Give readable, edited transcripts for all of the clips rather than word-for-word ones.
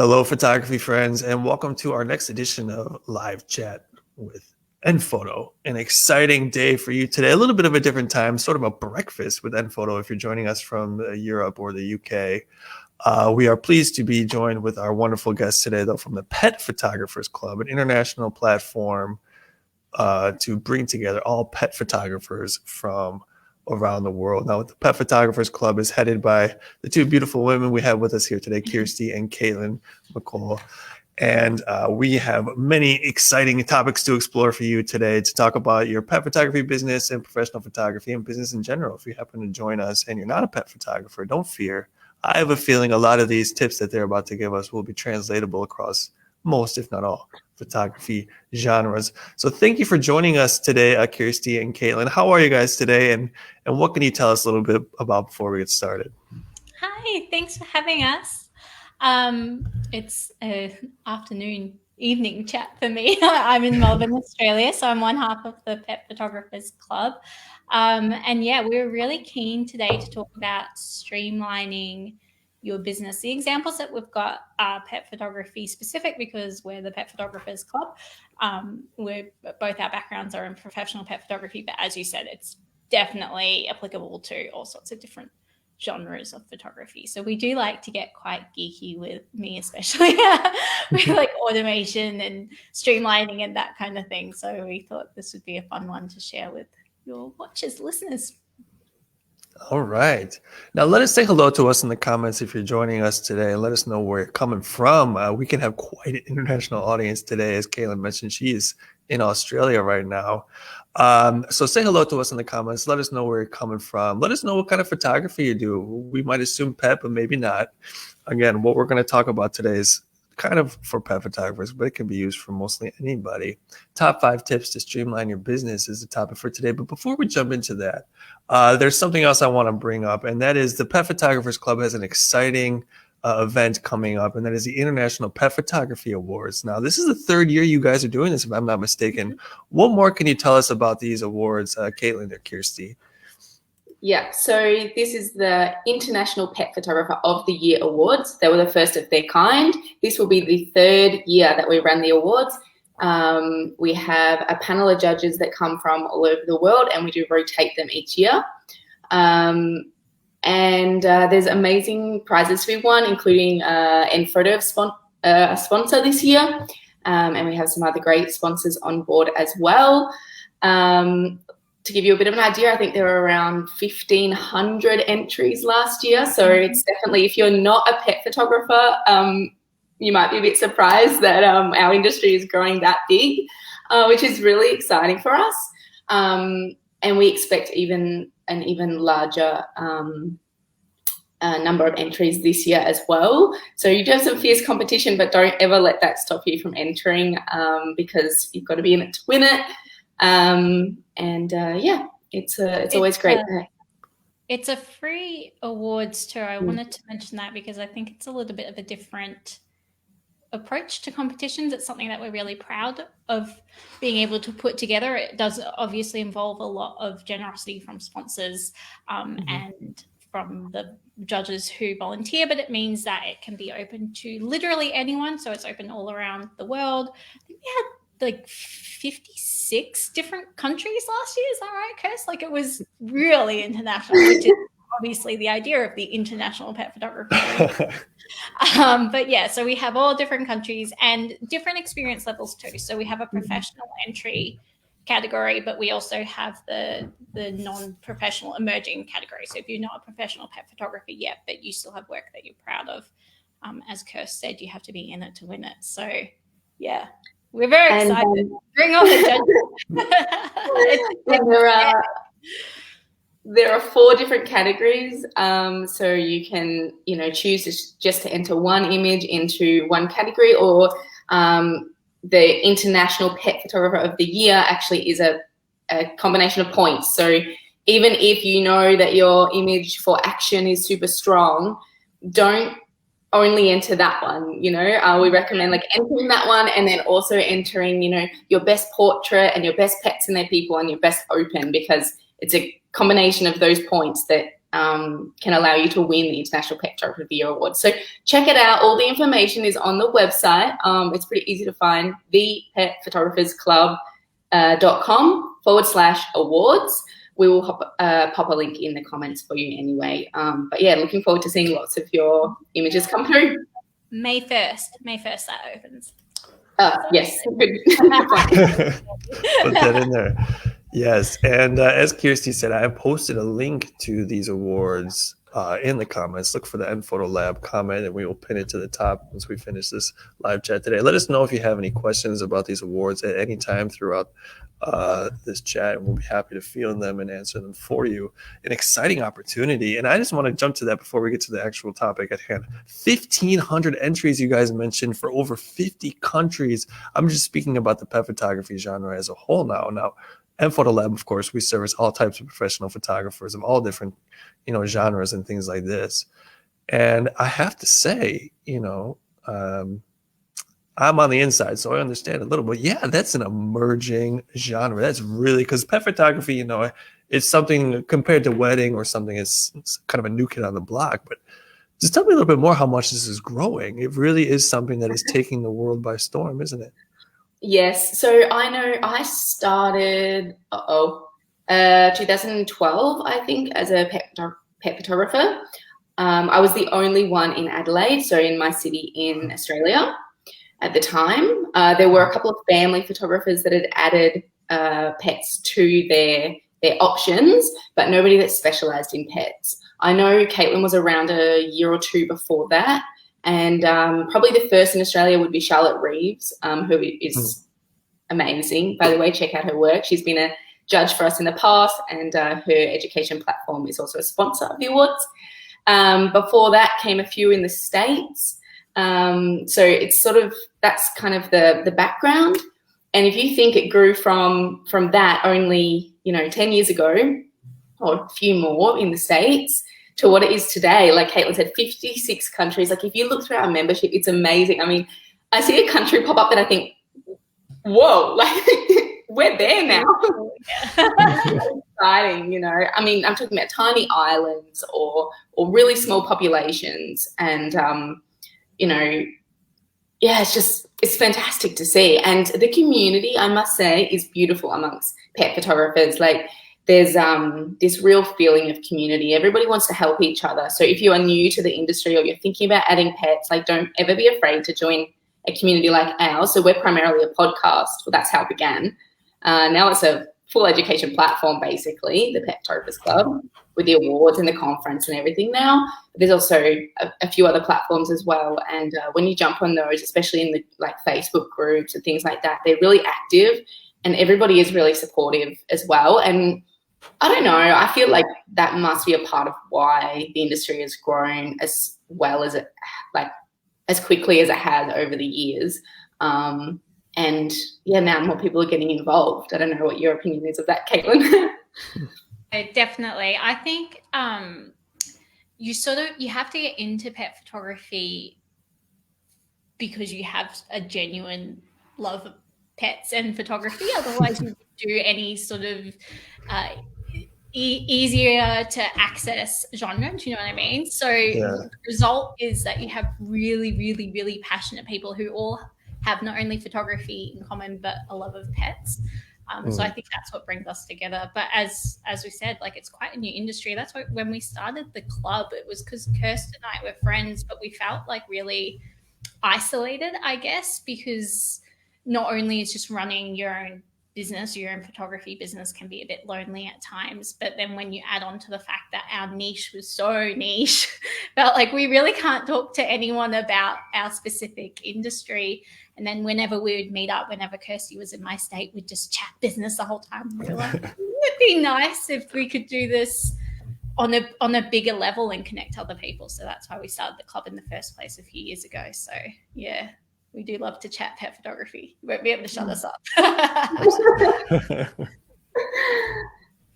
Hello, photography friends, and welcome to our next edition of Live Chat with nPhoto. An exciting day for you today. A little bit of a different time, sort of a breakfast with nPhoto if you're joining us from Europe or the UK. We are pleased to be joined with our wonderful guest today, though, from the Pet Photographers Club, an international platform to bring together all pet photographers from around the world. Now, the Pet Photographers Club is headed by the two beautiful women we have with us here today, Kirstie and McColl. And we have many exciting topics to explore for you today to talk about your pet photography business and professional photography and business in general. If you happen to join us and you're not a pet photographer, don't fear. I have a feeling a lot of these tips that they're about to give us will be translatable across most, if not all, photography genres. So thank you for joining us today, Kirstie and Caitlin. How are you guys today? And what can you tell us a little bit about before we get started? Hi, thanks for having us. It's an evening chat for me. I'm in Melbourne, Australia, so I'm one half of the Pet Photographers Club. And yeah, we're really keen today to talk about streamlining your business. The examples that we've got are pet photography specific because we're the Pet Photographers Club. We're both our backgrounds are in professional pet photography, but as you said, it's definitely applicable to all sorts of different genres of photography. So we do like to get quite geeky with me, especially with like automation and streamlining and that kind of thing. So we thought this would be a fun one to share with your watchers, listeners. All right. Now, let us say hello to us in the comments if you're joining us today and let us know where you're coming from. We can have quite an international audience today. As Caitlin mentioned, she is in Australia right now. So say hello to us in the comments. Let us know where you're coming from. Let us know what kind of photography you do. We might assume pet, but maybe not. Again, what we're going to talk about today is kind of for pet photographers, but it can be used for mostly anybody. Top 5 tips to streamline your business is the topic for today. But before we jump into that, there's something else I want to bring up, and that is the Pet Photographers Club has an exciting event coming up, and that is the International Pet Photography Awards. Now, this is the 3rd year you guys are doing this, if I'm not mistaken. What more can you tell us about these awards, Caitlin or Kirstie? Yeah, so this is the International Pet Photographer of the Year Awards. They were the first of their kind. This will be the 3rd year that we run the awards. We have a panel of judges that come from all over the world, and we do rotate them each year. And there's amazing prizes to be won, including nPhoto sponsor this year. And we have some other great sponsors on board as well. To give you a bit of an idea, I think there were around 1,500 entries last year. So it's definitely, if you're not a pet photographer, you might be a bit surprised that our industry is growing that big, which is really exciting for us. And we expect an even larger number of entries this year as well. So you do have some fierce competition, but don't ever let that stop you from entering because you've got to be in it to win it. Yeah, it's always great. It's a free awards too. I wanted to mention that because I think it's a little bit of a different approach to competitions. It's something that we're really proud of being able to put together. It does obviously involve a lot of generosity from sponsors and from the judges who volunteer, but it means that it can be open to literally anyone. So it's open all around the world. I think we had like 56 different countries last year. Is that right, Kirstie? Like it was really international, which is obviously the idea of the International Pet Photography. But yeah, so we have all different countries and different experience levels too. So we have a professional entry category, but we also have the non-professional emerging category. So if you're not a professional pet photographer yet, but you still have work that you're proud of, as Kirstie said, you have to be in it to win it. So yeah. We're very excited. Bring on the judges. There are 4 different categories. So you can, choose just to enter one image into one category, or the International Pet Photographer of the Year actually is a combination of points. So even if you know that your image for action is super strong, don't only enter that one. We recommend like entering that one and then also entering, your best portrait and your best pets and their people and your best open, because it's a combination of those points that can allow you to win the International Pet Photographer of the Year Award. So check it out. All the information is on the website. It's pretty easy to find, thepetphotographersclub.com/awards. We will pop a link in the comments for you anyway. But yeah, looking forward to seeing lots of your images come through. May 1st that opens. Yes. Put that in there. Yes, and as Kirstie said, I have posted a link to these awards in the comments. Look for the nPhoto Lab comment, and we will pin it to the top once we finish this live chat today. Let us know if you have any questions about these awards at any time throughout this chat, and we'll be happy to field them and answer them for you. An exciting opportunity, and I just want to jump to that before we get to the actual topic at hand. 1,500 entries you guys mentioned for over 50 countries. I'm just speaking about the pet photography genre as a whole now. Now, nPhoto Lab, of course, we service all types of professional photographers of all different, genres and things like this. And I have to say, I'm on the inside, so I understand a little bit. Yeah, that's an emerging genre. That's really, because pet photography, it's something compared to wedding or something, it's kind of a new kid on the block. But just tell me a little bit more how much this is growing. It really is something that is taking the world by storm, isn't it? Yes. So I know I started 2012, I think, as a pet photographer. I was the only one in Adelaide, so in my city in Australia at the time. There were a couple of family photographers that had added pets to their options, but nobody that specialized in pets. I know Caitlin was around a year or two before that. And probably the first in Australia would be Charlotte Reeves, who is amazing. By the way, check out her work. She's been a judge for us in the past, and her education platform is also a sponsor of the awards. Before that came a few in the States. So it's sort of, that's kind of the background. And if you think it grew from that only, 10 years ago, or a few more in the States, to what it is today, like Caitlin said, 56 countries. Like if you look through our membership, it's amazing. I mean, I see a country pop up that I think, whoa, like we're there now. Exciting, I mean, I'm talking about tiny islands or really small populations, and it's fantastic to see. And the community, I must say, is beautiful amongst pet photographers. Like there's this real feeling of community. Everybody wants to help each other. So if you are new to the industry or you're thinking about adding pets, like don't ever be afraid to join a community like ours. So we're primarily a podcast. Well, that's how it began. Now it's a full education platform, basically, the Pet Photographers Club, with the awards and the conference and everything now. But there's also a few other platforms as well. And when you jump on those, especially in the Facebook groups and things like that, they're really active and everybody is really supportive as well. And I don't know, I feel like that must be a part of why the industry has grown as well as it, as quickly as it has over the years. And yeah, now more people are getting involved. I don't know what your opinion is of that, Caitlin. Definitely. I think you have to get into pet photography because you have a genuine love of pets and photography. Otherwise, you do any sort of easier to access genre. Do you know what I mean? So the result is that you have really, really, really passionate people who all have not only photography in common, but a love of pets. So I think that's what brings us together. But as we said, it's quite a new industry. That's why when we started the club, it was because Kirstie and I were friends, but we felt really isolated, I guess, because not only is just running your own business, your own photography business can be a bit lonely at times, but then when you add on to the fact that our niche was so niche, felt like we really can't talk to anyone about our specific industry. And then whenever we would meet up, whenever Kirstie was in my state, we'd just chat business the whole time. We were like, it'd be nice if we could do this on a bigger level and connect other people. So that's why we started the club in the first place a few years ago. So yeah, we do love to chat pet photography. You won't be able to shut us up.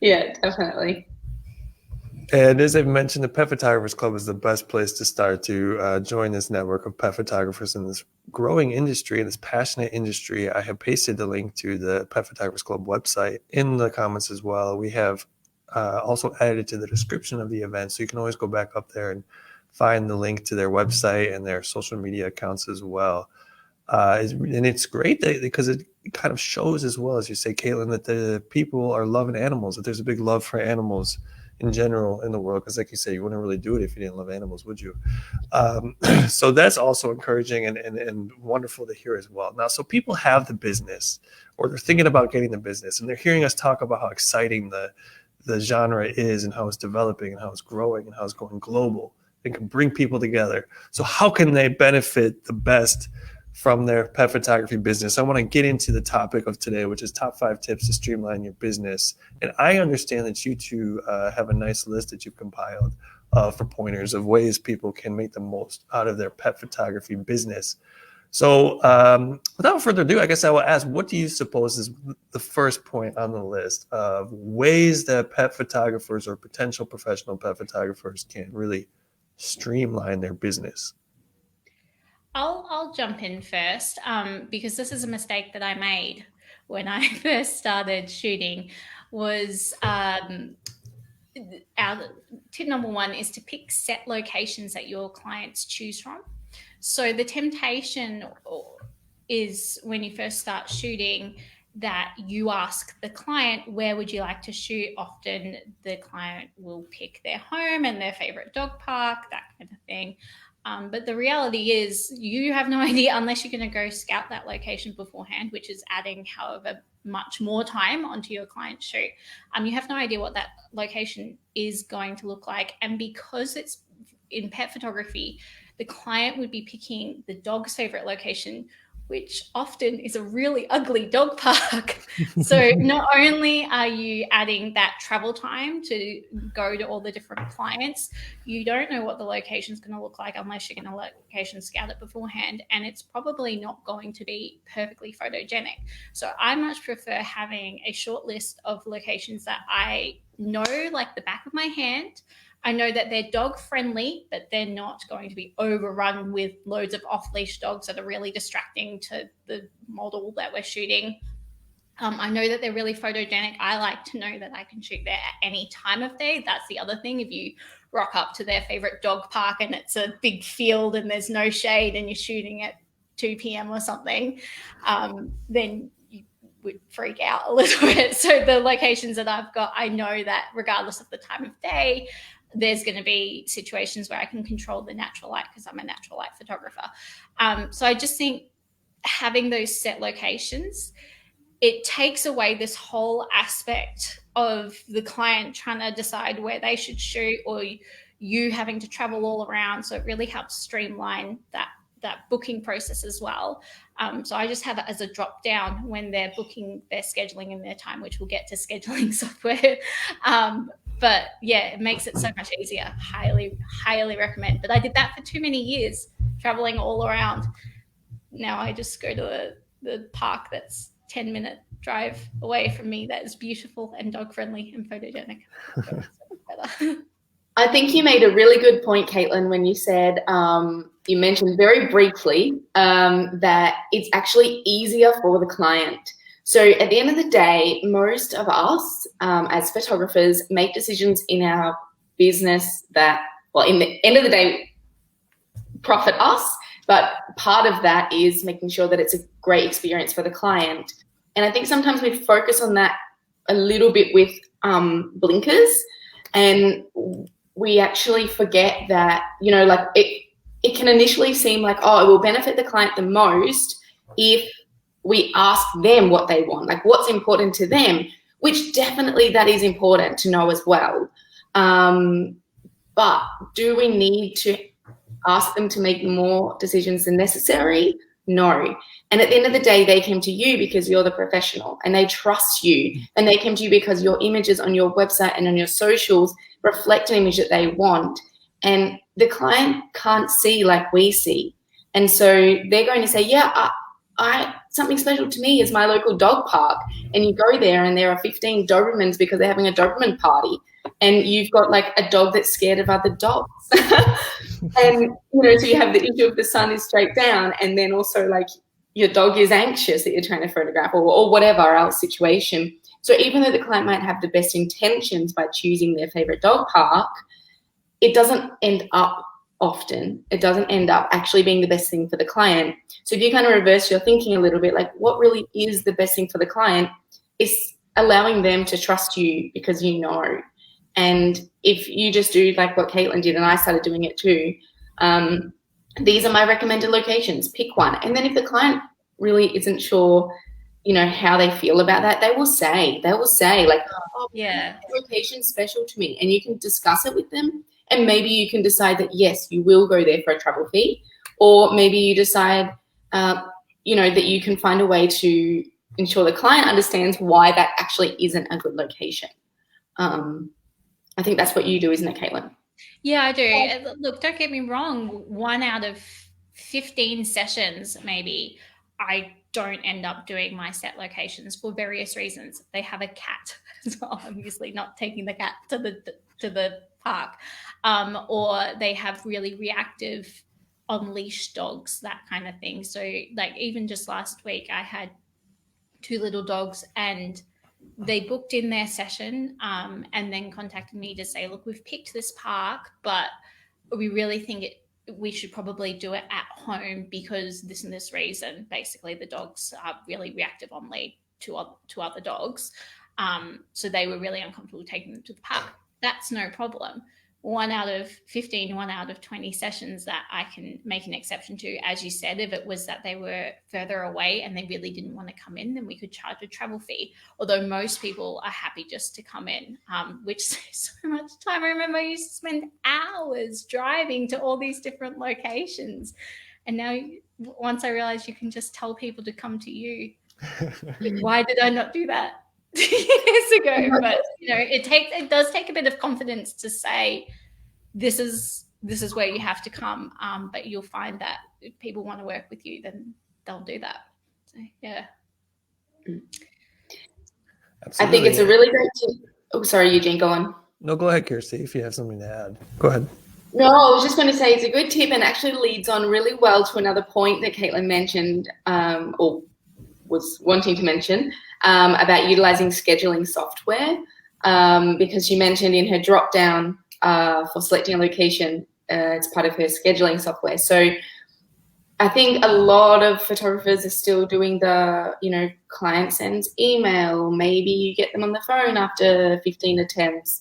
Yeah, definitely. And as I've mentioned, the Pet Photographers Club is the best place to start to join this network of pet photographers in this growing industry, in this passionate industry. I have pasted the link to the Pet Photographers Club website in the comments as well. We have also added to the description of the event. So you can always go back up there and find the link to their website and their social media accounts as well. And it's great because it kind of shows as well, as you say, Caitlin, that the people are loving animals, that there's a big love for animals in general in the world. Because like you say, you wouldn't really do it if you didn't love animals, would you? So that's also encouraging and wonderful to hear as well. Now, so people have the business, or they're thinking about getting the business, and they're hearing us talk about how exciting the genre is and how it's developing and how it's growing and how it's going global. It can bring people together. So how can they benefit the best from their pet photography business? I want to get into the topic of today, which is top 5 tips to streamline your business. And I understand that you two have a nice list that you've compiled for pointers of ways people can make the most out of their pet photography business. So without further ado, I guess I will ask, what do you suppose is the first point on the list of ways that pet photographers or potential professional pet photographers can really streamline their business? I'll jump in first because this is a mistake that I made when I first started shooting. Was our tip number 1 is to pick set locations that your clients choose from. So the temptation is when you first start shooting that you ask the client, where would you like to shoot? Often the client will pick their home and their favorite dog park, that kind of thing. But the reality is you have no idea unless you're going to go scout that location beforehand, which is adding however much more time onto your client's shoot. You have no idea what that location is going to look like. And because it's in pet photography, the client would be picking the dog's favorite location, which often is a really ugly dog park. So not only are you adding that travel time to go to all the different clients, you don't know what the location is going to look like unless you're going to location scout it beforehand, and it's probably not going to be perfectly photogenic. So I much prefer having a short list of locations that I know like the back of my hand. I know that they're dog friendly, but they're not going to be overrun with loads of off-leash dogs that are really distracting to the model that we're shooting. I know that they're really photogenic. I like to know that I can shoot there at any time of day. That's the other thing. If you rock up to their favorite dog park and it's a big field and there's no shade and you're shooting at 2 p.m. or something, then you would freak out a little bit. So the locations that I've got, I know that regardless of the time of day, there's going to be situations where I can control the natural light because I'm a natural light photographer. So I just think having those set locations, it takes away this whole aspect of the client trying to decide where they should shoot or you having to travel all around. So it really helps streamline that booking process as well. So I just have it as a drop down when they're booking their scheduling and their time, which we'll get to scheduling software. But yeah, it makes it so much easier. Highly, highly recommend. But I did that for too many years, traveling all around. Now I just go to the park that's 10-minute drive away from me that is beautiful and dog friendly and photogenic. So better. I think you made a really good point, Caitlin, when you said, you mentioned very briefly that it's actually easier for the client. So at the end of the day, most of us as photographers make decisions in our business that, well, in the end of the day, profit us, but part of that is making sure that it's a great experience for the client. And I think sometimes we focus on that a little bit with blinkers, and we actually forget that, you know, like it can initially seem like, oh, it will benefit the client the most if we ask them what they want, like what's important to them, which definitely that is important to know as well. But do we need to ask them to make more decisions than necessary? No. And at the end of the day, they came to you because you're the professional and they trust you, and they came to you because your images on your website and on your socials reflect an image that they want. And the client can't see like we see. And so they're going to say, yeah, something special to me is my local dog park. And you go there and there are 15 Dobermans because they're having a Doberman party. And you've got like a dog that's scared of other dogs. And, you know, so you have the issue of the sun is straight down, and then also like your dog is anxious that you're trying to photograph, or whatever else situation. So even though the client might have the best intentions by choosing their favorite dog park, it doesn't end up often. It doesn't end up actually being the best thing for the client. So if you kind of reverse your thinking a little bit, like what really is the best thing for the client is allowing them to trust you because you know. And if you just do like what Caitlin did, and I started doing it too, these are my recommended locations, pick one. And then if the client really isn't sure, you know, how they feel about that, they will say like, oh, yeah, location's special to me. And you can discuss it with them. And maybe you can decide that, yes, you will go there for a travel fee. Or maybe you decide, you know, that you can find a way to ensure the client understands why that actually isn't a good location. I think that's what you do, isn't it, Caitlin? Yeah, I do. Look, don't get me wrong. 1 out of 15 sessions, maybe, I don't end up doing my set locations for various reasons. They have a cat, so obviously not taking the cat to the park, or they have really reactive on-leash dogs, that kind of thing. So, like, even just last week, I had 2 little dogs, and they booked in their session and then contacted me to say, look, we've picked this park, but we really think we should probably do it at home because this and this reason. Basically, the dogs are really reactive on lead to other dogs. So they were really uncomfortable taking them to the park. That's no problem. 1 out of 15, 1 out of 20 sessions that I can make an exception to. As you said, if it was that they were further away and they really didn't want to come in, then we could charge a travel fee. Although most people are happy just to come in, which saves so much time. I remember I used to spend hours driving to all these different locations. And now once I realized you can just tell people to come to you, why did I not do that years ago? But you know, it does take a bit of confidence to say this is where you have to come, but you'll find that if people want to work with you, then they'll do that. So yeah, Absolutely. I think it's a really great tip. Oh, sorry, Eugene, go on. No, go ahead, Kirstie, if you have something to add. Go ahead. No, I was just going to say it's a good tip and actually leads on really well to another point that Caitlin mentioned, or was wanting to mention, about utilizing scheduling software, because she mentioned in her drop down for selecting a location, it's part of her scheduling software. So I think a lot of photographers are still doing the, you know, client sends email, maybe you get them on the phone after 15 attempts,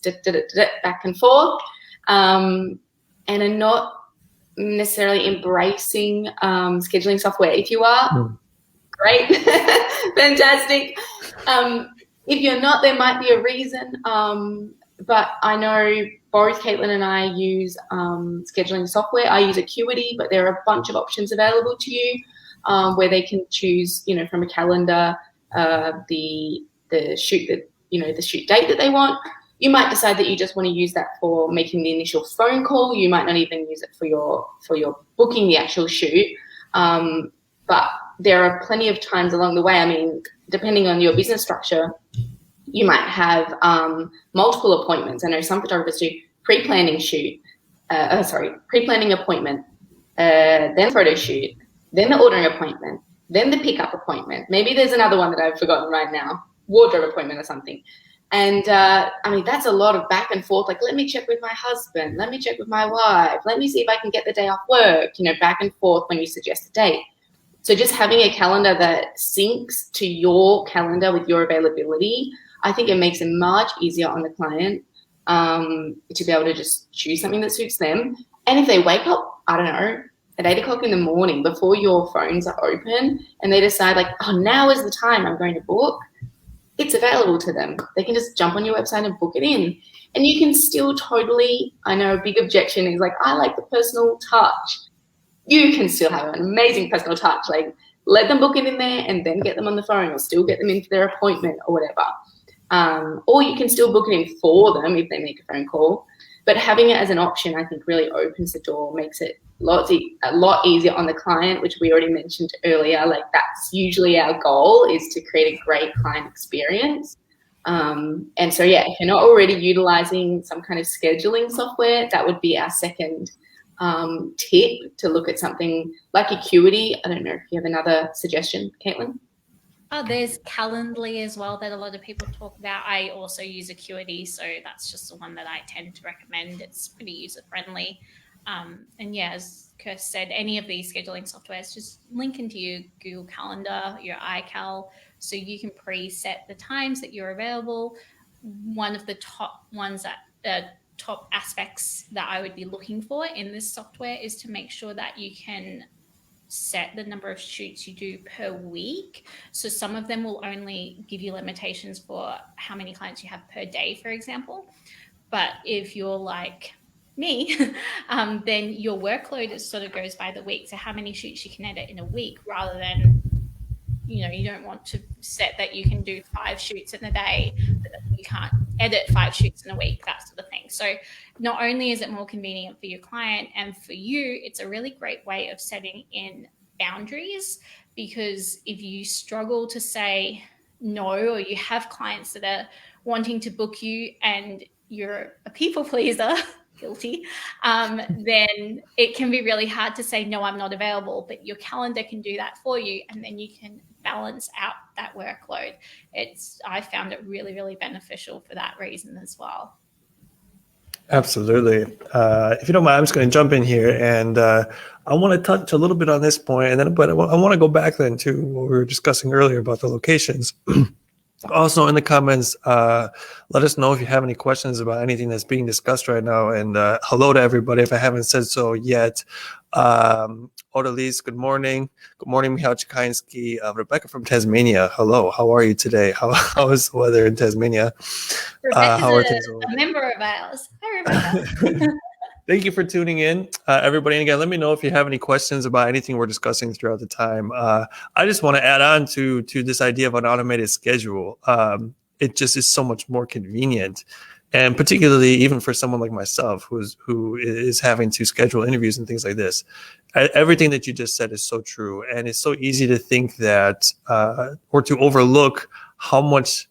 back and forth, and are not necessarily embracing scheduling software. If you are, great, fantastic. If you're not, there might be a reason. But I know both Caitlin and I use scheduling software. I use Acuity, but there are a bunch of options available to you where they can choose, you know, from a calendar, the shoot that, you know, the shoot date that they want. You might decide that you just want to use that for making the initial phone call. You might not even use it for your booking the actual shoot. But there are plenty of times along the way. I mean, depending on your business structure, you might have multiple appointments. I know some photographers do pre-planning appointment, then photo shoot, then the ordering appointment, then the pickup appointment. Maybe there's another one that I've forgotten right now, wardrobe appointment or something. And I mean, that's a lot of back and forth. Like, let me check with my husband. Let me check with my wife. Let me see if I can get the day off work, you know, back and forth when you suggest a date. So just having a calendar that syncs to your calendar with your availability, I think it makes it much easier on the client to be able to just choose something that suits them. And if they wake up, I don't know, at 8 o'clock in the morning before your phones are open and they decide like, oh, now is the time I'm going to book, it's available to them. They can just jump on your website and book it in. And you can still totally, I know a big objection is like, I like the personal touch. You can still have an amazing personal touch. Like, let them book it in there and then get them on the phone or still get them in for their appointment or whatever. Or you can still book it in for them if they make a phone call. But having it as an option, I think, really opens the door, makes it a lot easier on the client, which we already mentioned earlier. Like, that's usually our goal, is to create a great client experience. And so, yeah, if you're not already utilizing some kind of scheduling software, that would be our second tip, to look at something like Acuity. I don't know if you have another suggestion, Caitlin? There's Calendly as well that a lot of people talk about. I also use Acuity, so that's just the one that I tend to recommend. It's pretty user-friendly. And yeah, as Kirstie said, any of these scheduling softwares, just link into your Google Calendar, your iCal, so you can preset the times that you're available. One of the top ones that top aspects that I would be looking for in this software is to make sure that you can set the number of shoots you do per week. So some of them will only give you limitations for how many clients you have per day, for example. But if you're like me, then your workload sort of goes by the week. So how many shoots you can edit in a week, rather than, you don't want to set that you can do 5 shoots in a day, but you can't edit 5 shoots in a week, that sort of thing. So not only is it more convenient for your client and for you, it's a really great way of setting in boundaries, because if you struggle to say no, or you have clients that are wanting to book you and you're a people pleaser, guilty, then it can be really hard to say, no, I'm not available, but your calendar can do that for you. And then you can balance out that workload. I found it really, really beneficial for that reason as well. Absolutely. If you don't mind, I'm just going to jump in here, and I want to touch a little bit on this point, but I want to go back then to what we were discussing earlier about the locations. Also, in the comments, let us know if you have any questions about anything that's being discussed right now. And hello to everybody, if I haven't said so yet. Odalise, good morning. Good morning, Michał Czekański. Rebecca from Tasmania. Hello, how are you today? How is the weather in Tasmania? Rebecca's a member of ours. Hi, Rebecca. Thank you for tuning in, everybody. And again, let me know if you have any questions about anything we're discussing throughout the time. I just want to add on to this idea of an automated schedule. It just is so much more convenient, and particularly even for someone like myself who is having to schedule interviews and things like this. Everything that you just said is so true, and it's so easy to think that or to overlook how much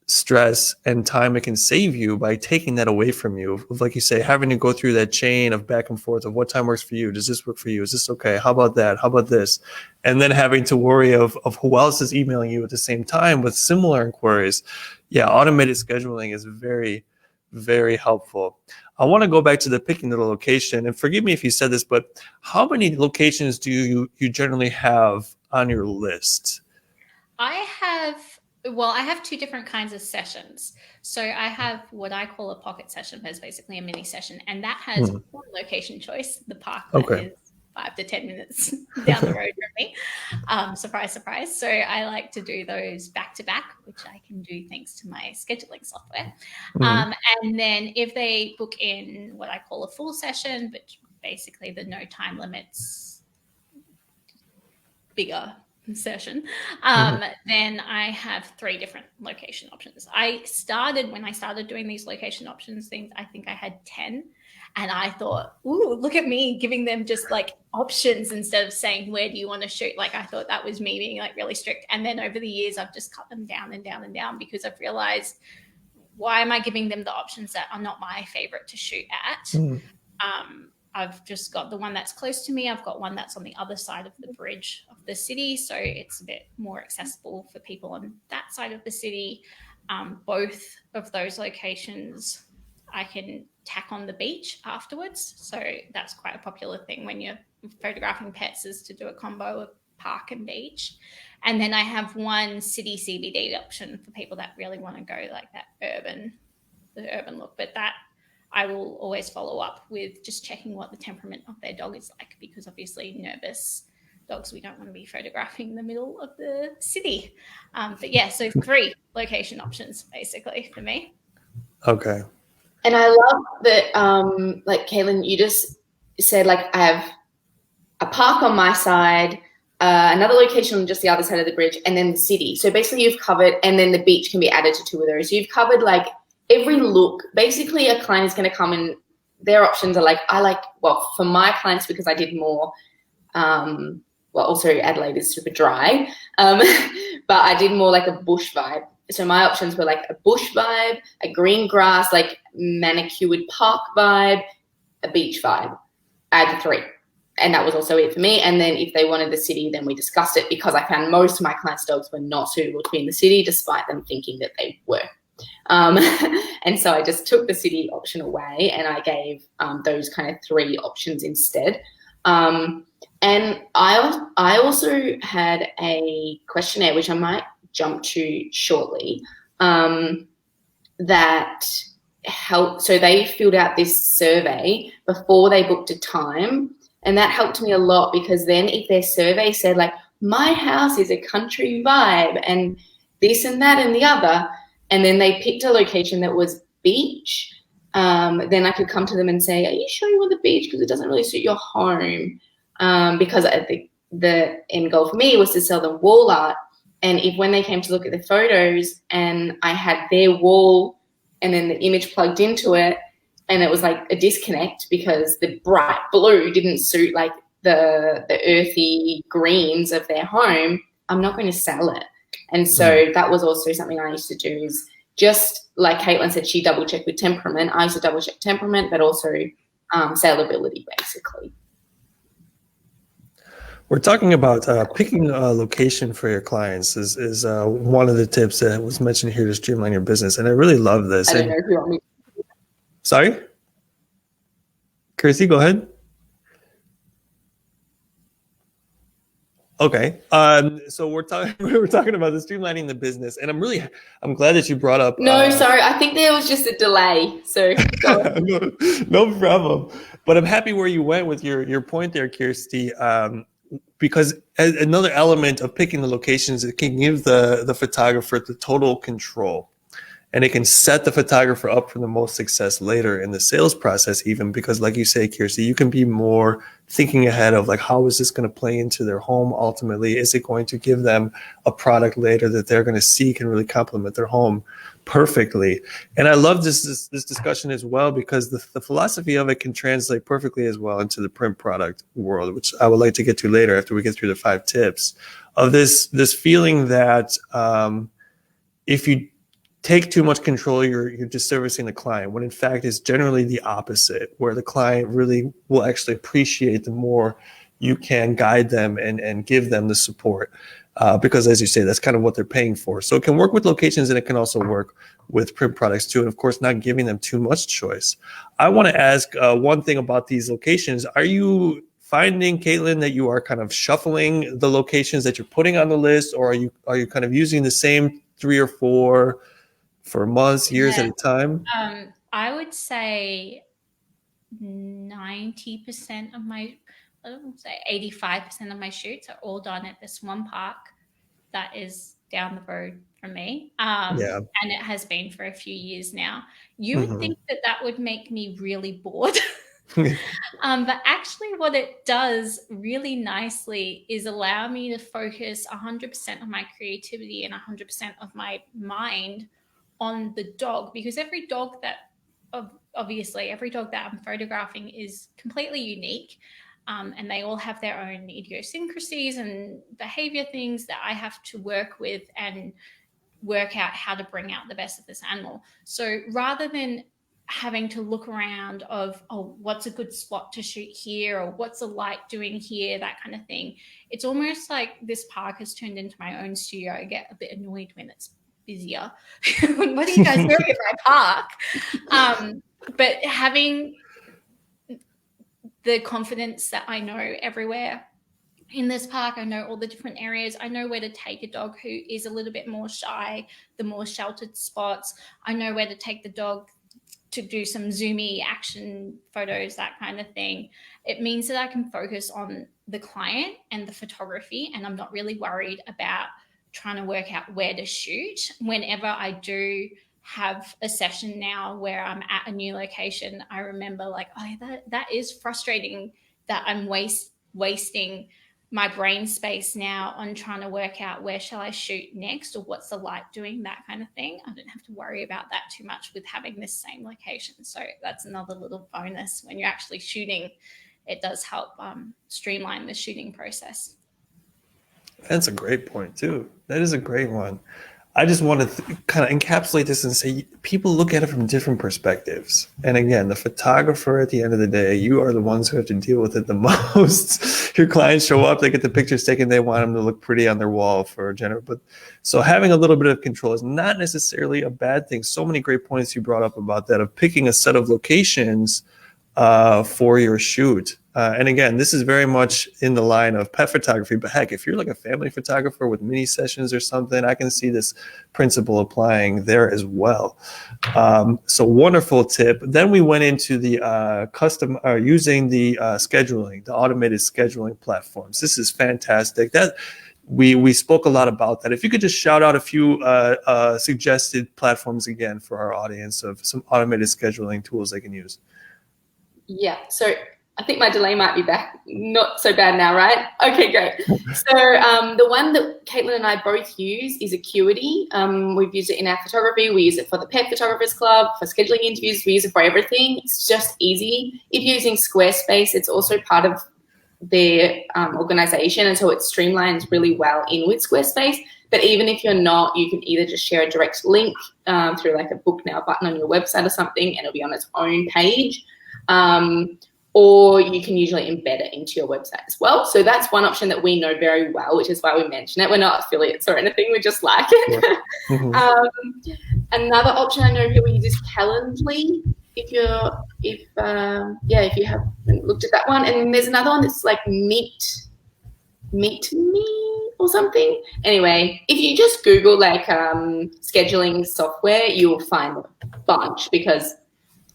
stress and time it can save you by taking that away from you. Like you say, having to go through that chain of back and forth of what time works for you. Does this work for you? Is this okay? How about that? How about this? And then having to worry of who else is emailing you at the same time with similar inquiries. Yeah, automated scheduling is very, very helpful. I want to go back to the picking the location, and forgive me if you said this, but how many locations do you generally have on your list? I have 2 different kinds of sessions. So I have what I call a pocket session, but it's basically a mini session, and that has one location choice, the park that is 5 to 10 minutes down the road from me. Surprise, surprise. So I like to do those back to back, which I can do thanks to my scheduling software. And then if they book in what I call a full session, which basically the no time limits, bigger session, then I have 3 different location options. When I started doing these location options things, I think I had 10, and I thought, ooh, look at me giving them just like options instead of saying, where do you want to shoot? Like, I thought that was me being like really strict. And then over the years, I've just cut them down and down and down, because I've realized, why am I giving them the options that are not my favorite to shoot at? I've just got the one that's close to me. I've got one that's on the other side of the bridge of the city, so it's a bit more accessible for people on that side of the city. Both of those locations I can tack on the beach afterwards, so that's quite a popular thing when you're photographing pets, is to do a combo of park and beach. And then I have one city CBD option for people that really want to go like that the urban look, but that I will always follow up with just checking what the temperament of their dog is like, because obviously nervous dogs, we don't want to be photographing in the middle of the city. But yeah, so 3 location options basically for me. Okay. And I love that, like Caitlin, you just said, like, I have a park on my side, another location on just the other side of the bridge, and then the city. So basically you've covered, and then the beach can be added to 2 of those. You've covered like every look. Basically a client is going to come and their options are like, for my clients, because I did more, also Adelaide is super dry, but I did more like a bush vibe. So my options were like a bush vibe, a green grass, like manicured park vibe, a beach vibe. I had 3. and that was also it for me. And then if they wanted the city, then we discussed it, because I found most of my clients' dogs were not suitable to be in the city, despite them thinking that they were. And so I just took the city option away, and I gave those kind of 3 options instead. And I also had a questionnaire, which I might jump to shortly, that helped. So they filled out this survey before they booked a time. And that helped me a lot, because then if their survey said like, my house is a country vibe and this and that and the other, and then they picked a location that was beach, then I could come to them and say, are you sure you want the beach? Because it doesn't really suit your home. Because I think the end goal for me was to sell them wall art. And if when they came to look at the photos and I had their wall and then the image plugged into it, and it was like a disconnect because the bright blue didn't suit like the earthy greens of their home, I'm not going to sell it. And so that was also something I used to do, is just like Caitlin said, she double checked with temperament. I used to double check temperament, but also saleability, basically. We're talking about picking a location for your clients is one of the tips that was mentioned here to streamline your business. And I really love this. I don't know if you want me. Sorry? Kirstie, go ahead. Okay. So we're talking about the streamlining the business, and I'm glad that you brought up. No, sorry. I think there was just a delay. So no problem. But I'm happy where you went with your point there, Kirstie. Because another element of picking the locations, it can give the photographer the total control. And it can set the photographer up for the most success later in the sales process, even because, like you say, Kirstie, you can be more thinking ahead of like, how is this going to play into their home ultimately? Is it going to give them a product later that they're going to see can really complement their home perfectly? And I love this discussion as well, because the philosophy of it can translate perfectly as well into the print product world, which I would like to get to later after we get through the 5 tips of this feeling that if you take too much control, you're just servicing the client, when in fact it's generally the opposite, where the client really will actually appreciate the more you can guide them and give them the support. Because as you say, that's kind of what they're paying for. So it can work with locations, and it can also work with print products too. And of course, not giving them too much choice. I want to ask one thing about these locations. Are you finding, Caitlin, that you are kind of shuffling the locations that you're putting on the list, or are you kind of using the same 3 or 4 for months, years at a time? I would say 90% of my, I would say 85% of my shoots are all done at this one park that is down the road from me. And it has been for a few years now. You would think that would make me really bored. But actually what it does really nicely is allow me to focus 100% of my creativity and 100% of my mind on the dog, because every dog that I'm photographing is completely unique, and they all have their own idiosyncrasies and behavior things that I have to work with and work out how to bring out the best of this animal. So rather than having to look around of, oh, what's a good spot to shoot here, or what's the light doing here, that kind of thing, it's almost like this park has turned into my own studio. I get a bit annoyed when it's busier. What are you guys doing at my park? But having the confidence that I know everywhere in this park, I know all the different areas. I know where to take a dog who is a little bit more shy, the more sheltered spots. I know where to take the dog to do some zoomy action photos, that kind of thing. It means that I can focus on the client and the photography, and I'm not really worried about trying to work out where to shoot. Whenever I do have a session now where I'm at a new location, I remember like, oh, that is frustrating that I'm wasting my brain space now on trying to work out where shall I shoot next, or what's the light doing, that kind of thing. I don't have to worry about that too much with having this same location. So that's another little bonus when you're actually shooting. It does help streamline the shooting process. That's a great point too. That is a great one. I just want to kind of encapsulate this and say people look at it from different perspectives. And again, the photographer at the end of the day, you are the ones who have to deal with it the most. Your clients show up, they get the pictures taken, they want them to look pretty on their wall for general. But so having a little bit of control is not necessarily a bad thing. So many great points you brought up about that, of picking a set of locations for your shoot. And again, this is very much in the line of pet photography, but heck, if you're like a family photographer with mini sessions or something, I can see this principle applying there as well. So wonderful tip. Then we went into the using the scheduling, the automated scheduling platforms. This is fantastic. That we spoke a lot about that. If you could just shout out a few suggested platforms again for our audience of some automated scheduling tools they can use. Yeah, so I think my delay might be back. Not so bad now, right? Okay, great. So the one that Caitlin and I both use is Acuity. We've used it in our photography. We use it for the Pet Photographers Club, for scheduling interviews. We use it for everything. It's just easy. If you're using Squarespace, it's also part of their organization, and so it streamlines really well in with Squarespace. But even if you're not, you can either just share a direct link through like a book now button on your website or something, and it'll be on its own page. Or you can usually embed it into your website as well. So that's one option that we know very well, which is why we mention it. We're not affiliates or anything, we just like it. Mm-hmm. Another option I know people use is Calendly. If you haven't looked at that one. And then there's another one that's like Meet Me or something. Anyway, if you just Google like scheduling software, you will find a bunch, because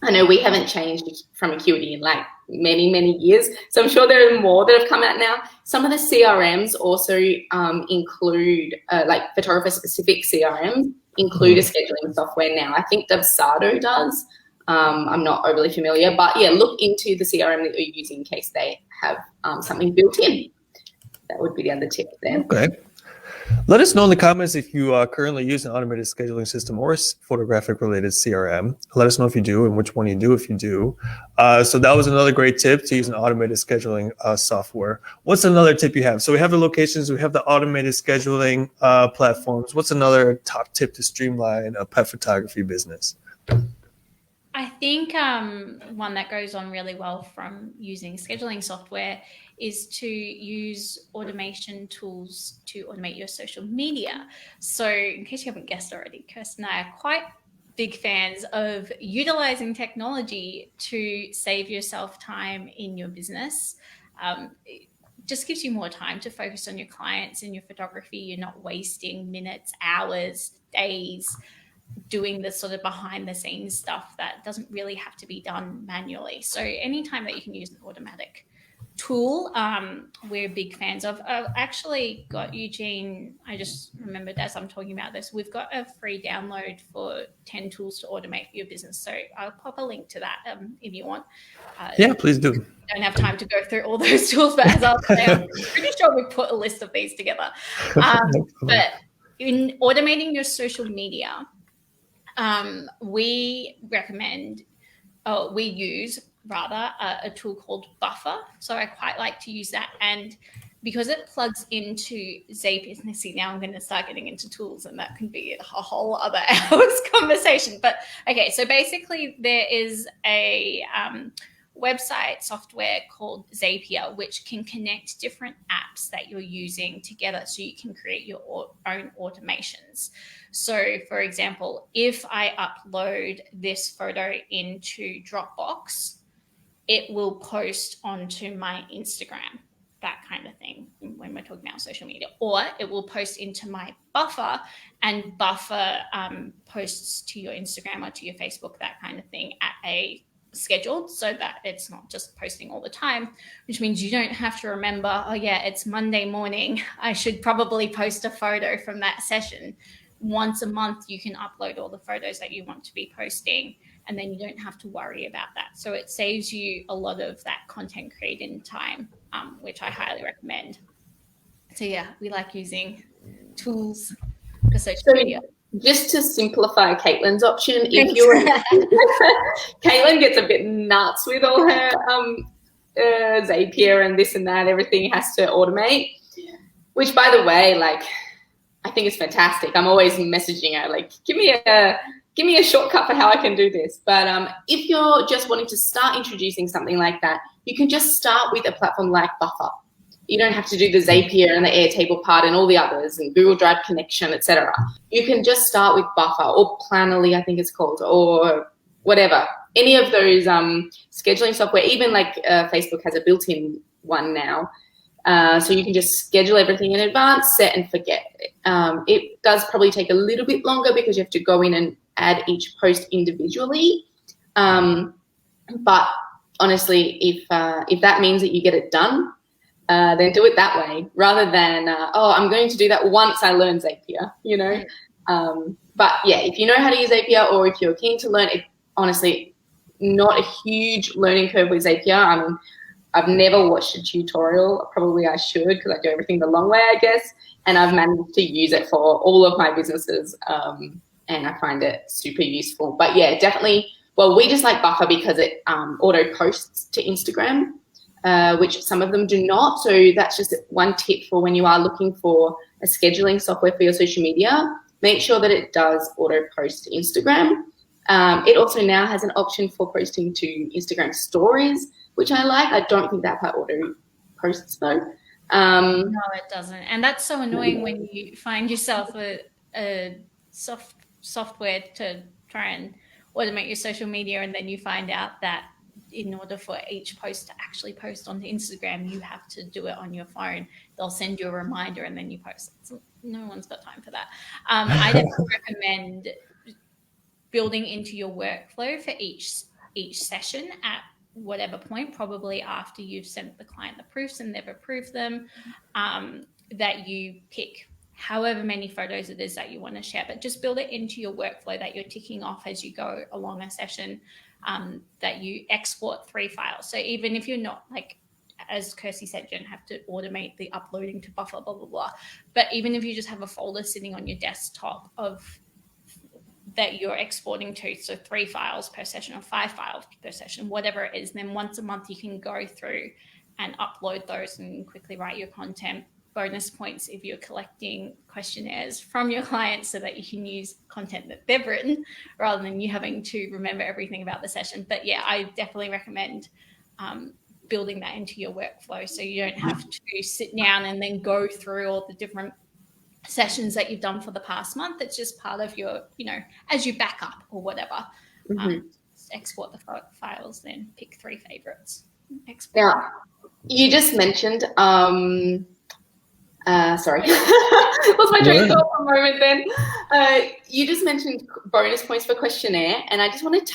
I know we haven't changed from Acuity in like many, many years. So I'm sure there are more that have come out now. Some of the CRMs also include like photographer-specific CRMs include a scheduling software now. I think Dubsado does. I'm not overly familiar, but yeah, look into the CRM that you're using in case they have something built in. That would be the other tip there. Okay. Let us know in the comments if you currently use an automated scheduling system or a photographic related CRM. Let us know if you do and which one you do if you do. So that was another great tip, to use an automated scheduling software. What's another tip you have? So we have the locations, we have the automated scheduling platforms. What's another top tip to streamline a pet photography business? I think one that goes on really well from using scheduling software is to use automation tools to automate your social media. So in case you haven't guessed already, Kirstie and I are quite big fans of utilizing technology to save yourself time in your business. It just gives you more time to focus on your clients and your photography. You're not wasting minutes, hours, days doing the sort of behind the scenes stuff that doesn't really have to be done manually. So anytime that you can use an automatic tool, we're big fans of. I've actually got, Eugene, I just remembered as I'm talking about this, we've got a free download for 10 tools to automate your business. So I'll pop a link to that if you want. Yeah, please do. Don't have time to go through all those tools, but as I'll say, I'm pretty sure we put a list of these together. But in automating your social media, we use a tool called Buffer. So I quite like to use that. And because it plugs into Zapier, see, now I'm going to start getting into tools, and that can be a whole other hour's conversation. But okay, so basically there is a website software called Zapier, which can connect different apps that you're using together so you can create your own automations. So for example, if I upload this photo into Dropbox, it will post onto my Instagram, that kind of thing, when we're talking about social media. Or it will post into my Buffer, and Buffer posts to your Instagram or to your Facebook, that kind of thing, at a scheduled, so that it's not just posting all the time, which means you don't have to remember, oh yeah, it's Monday morning, I should probably post a photo from that session. Once a month, you can upload all the photos that you want to be posting, and then you don't have to worry about that. So it saves you a lot of that content creating time, which I highly recommend. So yeah, we like using tools for social media. Just to simplify Caitlin's option, if you Caitlin gets a bit nuts with all her Zapier and this and that, everything has to automate. Which, by the way, like, I think it's fantastic. I'm always messaging her, like, give me a shortcut for how I can do this. But if you're just wanting to start introducing something like that, you can just start with a platform like Buffer. You don't have to do the Zapier and the Airtable part and all the others and Google Drive connection, etc. You can just start with Buffer or Plannerly, I think it's called, or whatever. Any of those scheduling software, even like Facebook has a built-in one now. So you can just schedule everything in advance, set and forget. It does probably take a little bit longer because you have to go in and add each post individually. But honestly, if that means that you get it done, then do it that way rather than, I'm going to do that once I learn Zapier, you know. But yeah, if you know how to use Zapier or if you're keen to learn it, honestly, not a huge learning curve with Zapier. I mean, I've never watched a tutorial. Probably I should because I do everything the long way, I guess. And I've managed to use it for all of my businesses, and I find it super useful. But yeah, definitely. Well, we just like Buffer because it auto posts to Instagram, which some of them do not. So that's just one tip for when you are looking for a scheduling software for your social media. Make sure that it does auto post to Instagram. It also now has an option for posting to Instagram stories, which I like. I don't think that part auto posts though. No, it doesn't. And that's so annoying when you find yourself a software to try and automate your social media, and then you find out that in order for each post to actually post onto Instagram, you have to do it on your phone. They'll send you a reminder and then you post it. So no one's got time for that. I definitely recommend building into your workflow for each session at whatever point, probably after you've sent the client the proofs and they've approved them, that you pick however many photos it is that you want to share, but just build it into your workflow that you're ticking off as you go along a session, that you export 3 files. So even if you're not, like, as Kirstie said, you don't have to automate the uploading to Buffer, blah, blah, blah. But even if you just have a folder sitting on your desktop that you're exporting to, so 3 files per session or 5 files per session, whatever it is, then once a month you can go through and upload those and quickly write your content. Bonus points if you're collecting questionnaires from your clients so that you can use content that they've written rather than you having to remember everything about the session. But yeah, I definitely recommend building that into your workflow so you don't have to sit down and then go through all the different sessions that you've done for the past month. It's just part of your, as you back up or whatever, export the files, then pick 3 favorites. Now, you just mentioned, sorry, lost my train of thought for a moment then. You just mentioned bonus points for questionnaire, and I just want to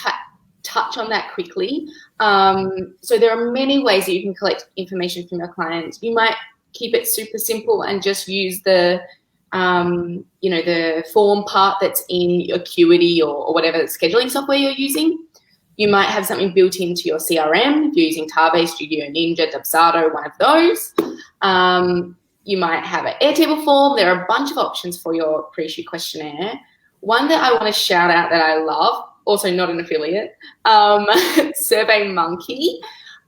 touch on that quickly. So there are many ways that you can collect information from your clients. You might keep it super simple and just use the form part that's in your Acuity or whatever scheduling software you're using. You might have something built into your CRM if you're using Tave, Studio Ninja, Dubsado, one of those. You might have an Airtable form. There are a bunch of options for your pre-shoot questionnaire. One that I want to shout out that I love, also not an affiliate, SurveyMonkey.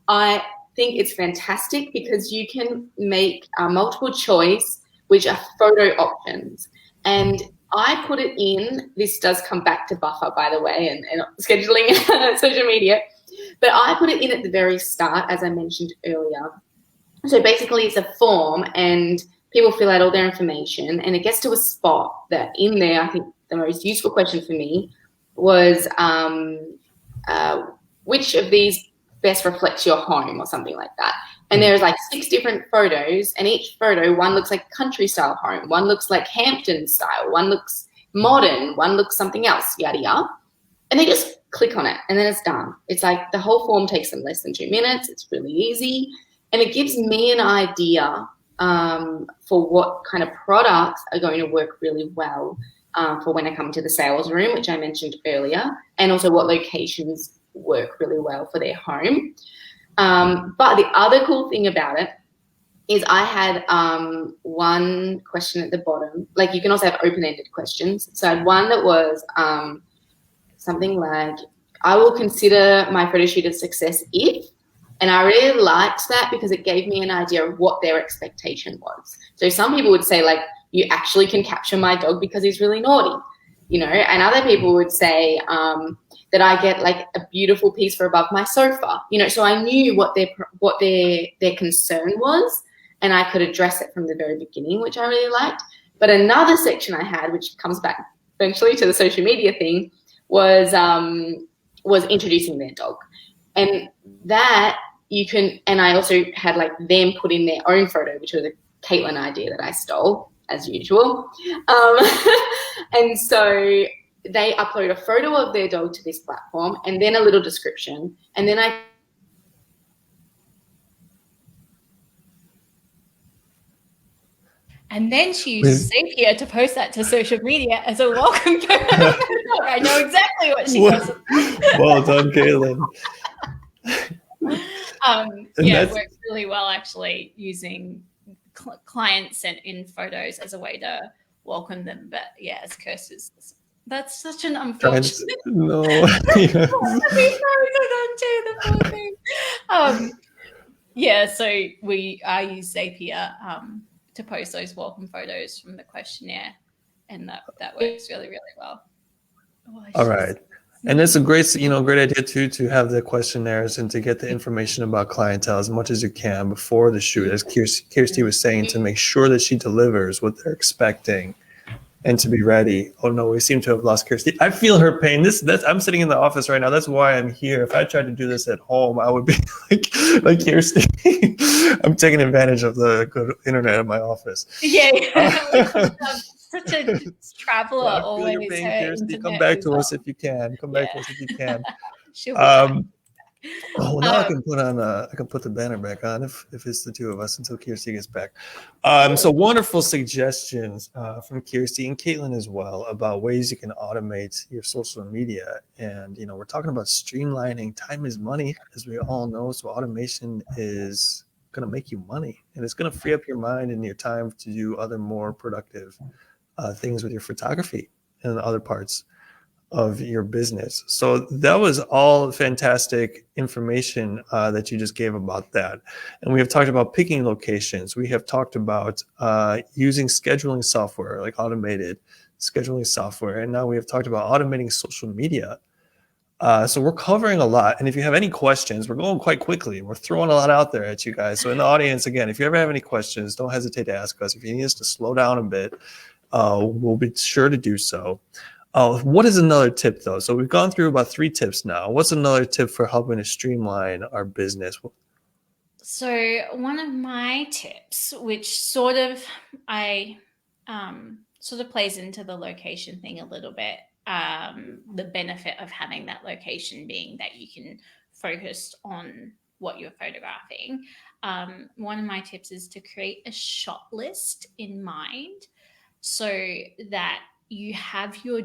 I think it's fantastic because you can make a multiple choice, which are photo options. And I put it in, this does come back to Buffer, by the way, and scheduling social media, but I put it in at the very start, as I mentioned earlier. So basically it's a form and people fill out all their information, and it gets to a spot that in there, I think the most useful question for me was which of these best reflects your home or something like that. And there's like 6 different photos, and each photo, one looks like country style home, one looks like Hampton style, one looks modern, one looks something else, yada yada. And they just click on it and then it's done. It's like the whole form takes them less than 2 minutes. It's really easy. And it gives me an idea for what kind of products are going to work really well for when I come to the sales room, which I mentioned earlier, and also what locations work really well for their home. But the other cool thing about it is I had one question at the bottom. Like, you can also have open-ended questions. So I had one that was something like, I will consider my photo shoot a success if, and I really liked that because it gave me an idea of what their expectation was. So some people would say, like, you actually can capture my dog because he's really naughty, you know. And other people would say that I get like a beautiful piece for above my sofa, you know. So I knew what their concern was, and I could address it from the very beginning, which I really liked. But another section I had, which comes back eventually to the social media thing, was introducing their dog. And that you can, and I also had like them put in their own photo, which was a Caitlin idea that I stole as usual. And so they upload a photo of their dog to this platform and then a little description. And then she used Zapier to post that to social media as a welcome. I know exactly what she does. Well done, Caitlin. It works really well actually using client sent in photos as a way to welcome them. But yeah, as Kirstie's, that's such an unfortunate. No. So I use Zapier to post those welcome photos from the questionnaire, and that works really, really well. All right. And it's a great idea too, to have the questionnaires and to get the information about clientele as much as you can before the shoot, as Kirstie was saying, to make sure that she delivers what they're expecting and to be ready. Oh no, we seem to have lost Kirstie. I feel her pain. I'm sitting in the office right now. That's why I'm here. If I tried to do this at home, I would be like Kirstie. I'm taking advantage of the good internet in my office. Yeah. Such a traveler. Well, always. Your pain, Kirstie. Come back to us if you can. Now I can put the banner back on if it's the two of us until Kirstie gets back. So wonderful suggestions from Kirstie and Caitlin as well about ways you can automate your social media. And we're talking about streamlining. Time is money, as we all know. So automation is going to make you money, and it's going to free up your mind and your time to do other more productive things with your photography and other parts of your business. So that was all fantastic information that you just gave about that. And we have talked about picking locations. We have talked about using scheduling software, like automated scheduling software. And now we have talked about automating social media. So we're covering a lot. And if you have any questions, we're going quite quickly. We're throwing a lot out there at you guys. So in the audience, again, if you ever have any questions, don't hesitate to ask us. If you need us to slow down a bit, we'll be sure to do so. What is another tip, though? So we've gone through about 3 tips now. What's another tip for helping to streamline our business? So one of my tips, which sort of plays into the location thing a little bit, the benefit of having that location being that you can focus on what you're photographing. One of my tips is to create a shot list in mind so that you have your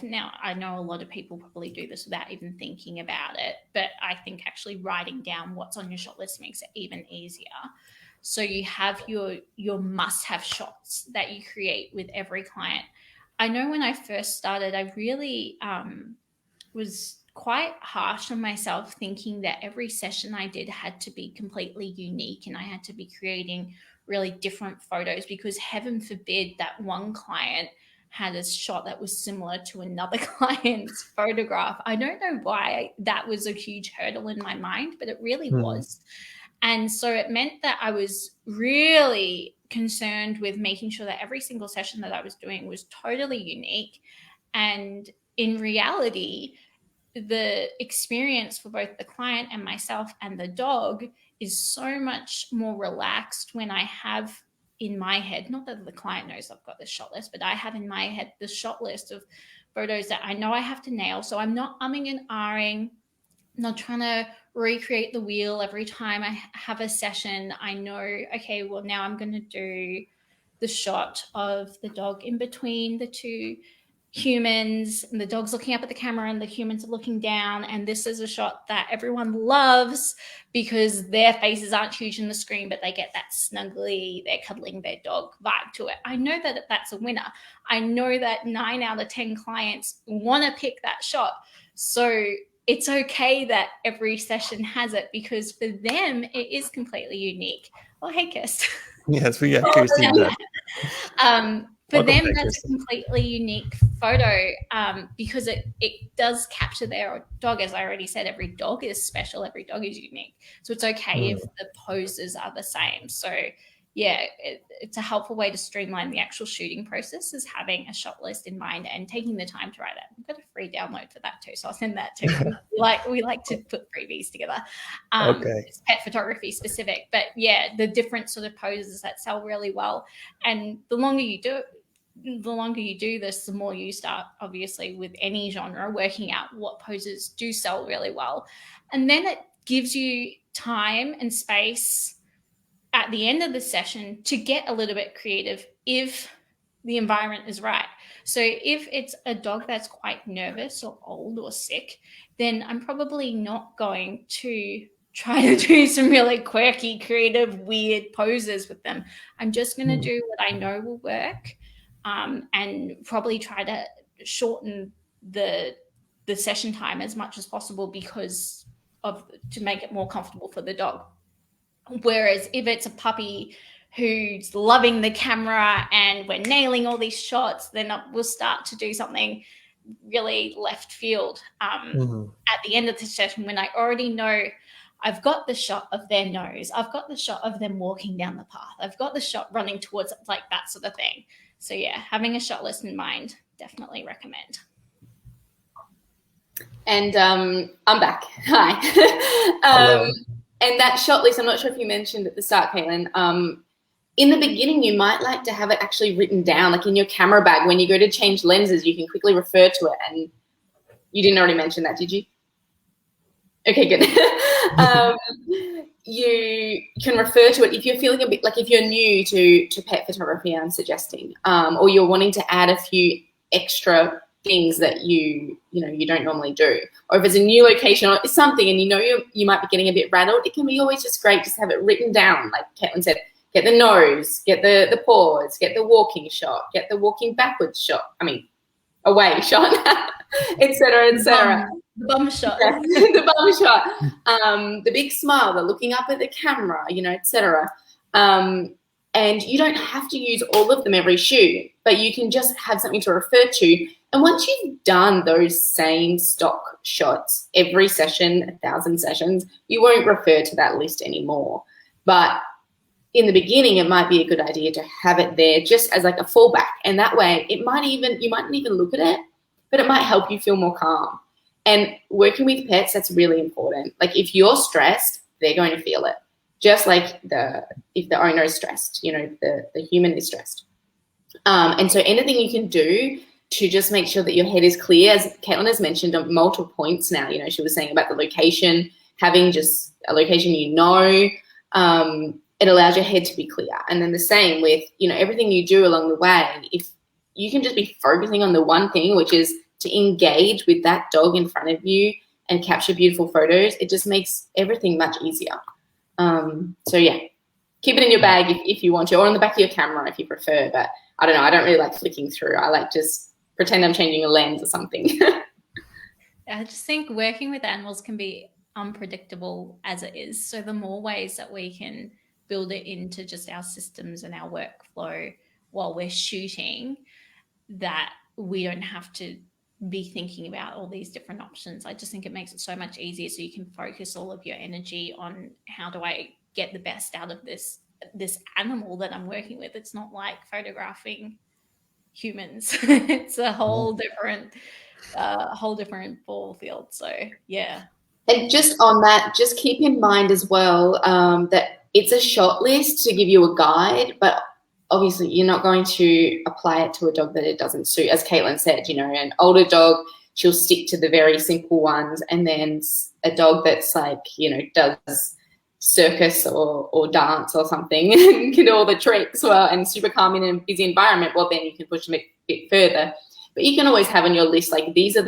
now I know a lot of people probably do this without even thinking about it, but I think actually writing down what's on your shot list makes it even easier. So you have your must-have shots that you create with every client. I know when I first started, I really was quite harsh on myself, thinking that every session I did had to be completely unique and I had to be creating really different photos, because heaven forbid that one client had a shot that was similar to another client's photograph. I don't know why that was a huge hurdle in my mind, but it really was. And so it meant that I was really concerned with making sure that every single session that I was doing was totally unique. And in reality, the experience for both the client and myself and the dog is so much more relaxed when I have in my head, not that the client knows I've got this shot list, but I have in my head the shot list of photos that I know I have to nail. So I'm not umming and ahhing, not trying to recreate the wheel every time I have a session. I know, okay, well, now I'm going to do the shot of the dog in between the 2 humans, and the dog's looking up at the camera and the humans are looking down. And this is a shot that everyone loves because their faces aren't huge in the screen, but they get that snuggly, they're cuddling their dog vibe to it. I know that that's a winner. I know that 9 out of 10 clients want to pick that shot. So it's okay that every session has it, because for them, it is completely unique. Well, hey, Kirstie. Yes, we got Kirstie. For Welcome them, back, that's a Kirstie. completely unique photo because it does capture their dog. As I already said, every dog is special, every dog is unique. So it's okay if the poses are the same. So yeah, it's a helpful way to streamline the actual shooting process, is having a shot list in mind and taking the time to write that. We've got a free download for that too, so I'll send that too. we like to put freebies together. Okay. It's pet photography specific, but yeah, the different sort of poses that sell really well. And the longer you do this, the more you start, obviously, with any genre, working out what poses do sell really well. And then it gives you time and space at the end of the session to get a little bit creative if the environment is right. So if it's a dog that's quite nervous or old or sick, then I'm probably not going to try to do some really quirky, creative, weird poses with them. I'm just going to do what I know will work, and probably try to shorten the session time as much as possible to make it more comfortable for the dog. Whereas if it's a puppy who's loving the camera and we're nailing all these shots, then we'll start to do something really left field at the end of the session, when I already know I've got the shot of their nose, I've got the shot of them walking down the path, I've got the shot running towards it, like that sort of thing. So yeah, having a shot list in mind, definitely recommend. And I'm back. Hi. And that shot list, I'm not sure if you mentioned at the start, Caitlin, in the beginning, you might like to have it actually written down, like in your camera bag. When you go to change lenses, you can quickly refer to it. And you didn't already mention that, did you? Okay, good. You can refer to it if you're feeling a bit like, if you're new to pet photography, I'm suggesting, or you're wanting to add a few extra things that you don't normally do, or if it's a new location or something and you might be getting a bit rattled, it can be always just great just to have it written down. Like Caitlin said, get the nose, get the paws, get the walking shot, get the walking backwards shot, away shot, etc., etc. The bum shot. The bum shot, the big smile, the looking up at the camera, etc. And you don't have to use all of them every shoot, but you can just have something to refer to. And once you've done those same stock shots every session, 1,000 sessions, you won't refer to that list anymore. But in the beginning, it might be a good idea to have it there just as like a fallback. And that way, you mightn't even look at it, but it might help you feel more calm. And working with pets, that's really important. Like if you're stressed, they're going to feel it. Just like if the owner is stressed, the human is stressed. And so anything you can do to just make sure that your head is clear, as Caitlin has mentioned on multiple points now, she was saying about the location, having just a location it allows your head to be clear. And then the same with, everything you do along the way, if you can just be focusing on the one thing, which is to engage with that dog in front of you and capture beautiful photos, it just makes everything much easier. So yeah, keep it in your bag if you want to, or on the back of your camera if you prefer. But I don't know, I don't really like flicking through. I like just pretend I'm changing a lens or something. I just think working with animals can be unpredictable as it is. So the more ways that we can build it into just our systems and our workflow while we're shooting, that we don't have to be thinking about all these different options. I just think it makes it so much easier, so you can focus all of your energy on how do I get the best out of this animal that I'm working with. It's not like photographing humans. It's a whole different ball field. So yeah. And just on that, just keep in mind as well that it's a shot list to give you a guide, but obviously you're not going to apply it to a dog that it doesn't suit. As Caitlin said, an older dog, she'll stick to the very simple ones, and then a dog that's like, does circus or dance or something and can do all the tricks and super calm in a busy environment, well, then you can push them a bit further. But you can always have on your list, like, these are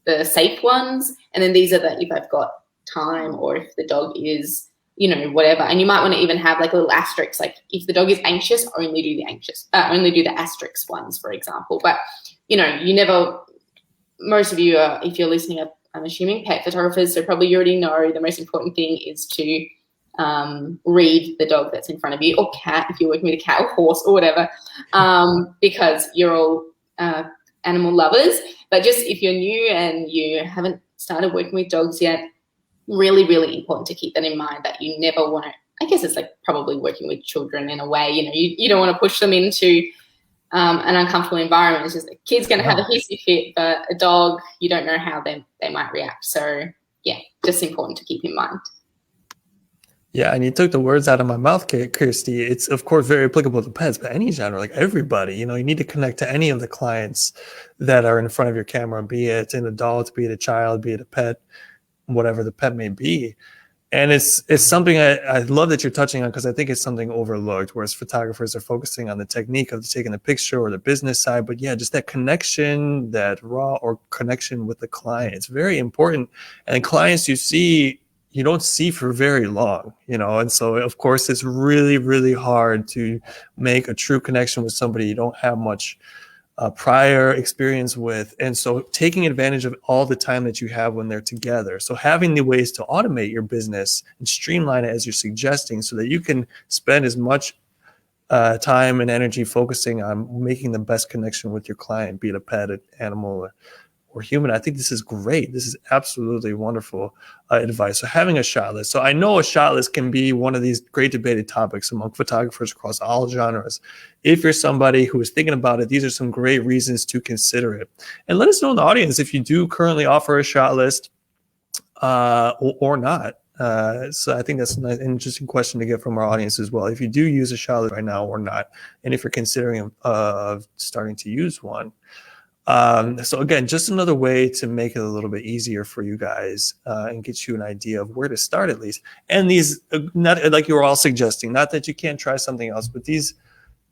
the safe ones, and then these are the if I've got time, or if the dog is, whatever. And you might want to even have like a little asterisk, like if the dog is anxious, only do the asterisk ones, for example. But, most of you are, if you're listening, I'm assuming pet photographers, so probably you already know the most important thing is to read the dog that's in front of you, or cat if you're working with a cat or horse or whatever, because you're all animal lovers. But just if you're new and you haven't started working with dogs yet, really, really important to keep that in mind, that you never want to, I guess it's like probably working with children in a way, you don't want to push them into an uncomfortable environment. It's just the kid's going to have a hissy fit, but a dog, you don't know how they might react. So yeah, just important to keep in mind. Yeah, and you took the words out of my mouth, Kirstie. It's, of course, very applicable to pets, but any genre, like everybody, you need to connect to any of the clients that are in front of your camera, be it an adult, be it a child, be it a pet, whatever the pet may be. And it's something I love that you're touching on, because I think it's something overlooked, whereas photographers are focusing on the technique of taking the picture or the business side. But yeah, just that connection, that raw or connection with the client, it's very important. And clients you don't see for very long, and so of course it's really, really hard to make a true connection with somebody you don't have much prior experience with. And so taking advantage of all the time that you have when they're together. So having the ways to automate your business and streamline it as you're suggesting, so that you can spend as much time and energy focusing on making the best connection with your client, be it a pet, an animal, or human. I think this is great. This is absolutely wonderful advice. So having a shot list. So I know a shot list can be one of these great debated topics among photographers across all genres. If you're somebody who is thinking about it, these are some great reasons to consider it. And let us know in the audience if you do currently offer a shot list or not. So I think that's an interesting question to get from our audience as well. If you do use a shot list right now or not, and if you're considering starting to use one. So again, just another way to make it a little bit easier for you guys and get you an idea of where to start at least. And these, not like you were all suggesting, not that you can't try something else, but these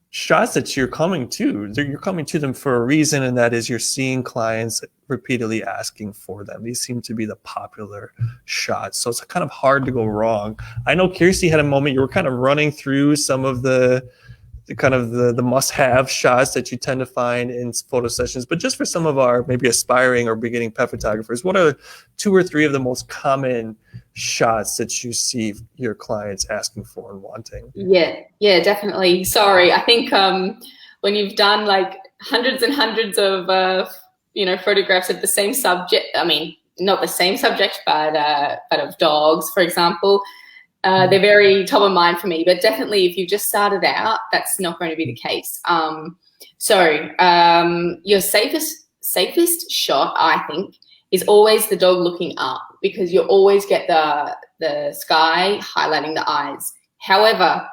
shots that you're coming to them for a reason, and that is you're seeing clients repeatedly asking for them. These seem to be the popular shots. So it's kind of hard to go wrong. I know Kirstie had a moment, you were kind of running through some of the must-have shots that you tend to find in photo sessions, but just for some of our maybe aspiring or beginning pet photographers, what are 2 or 3 of the most common shots that you see your clients asking for and wanting? Yeah, definitely. Sorry, I think when you've done like hundreds and hundreds of photographs of the same subject, I mean, not the same subject, but of dogs, for example, they're very top of mind for me. But definitely, if you've just started out, that's not going to be the case. Your safest shot, I think, is always the dog looking up, because you always get the sky highlighting the eyes. However,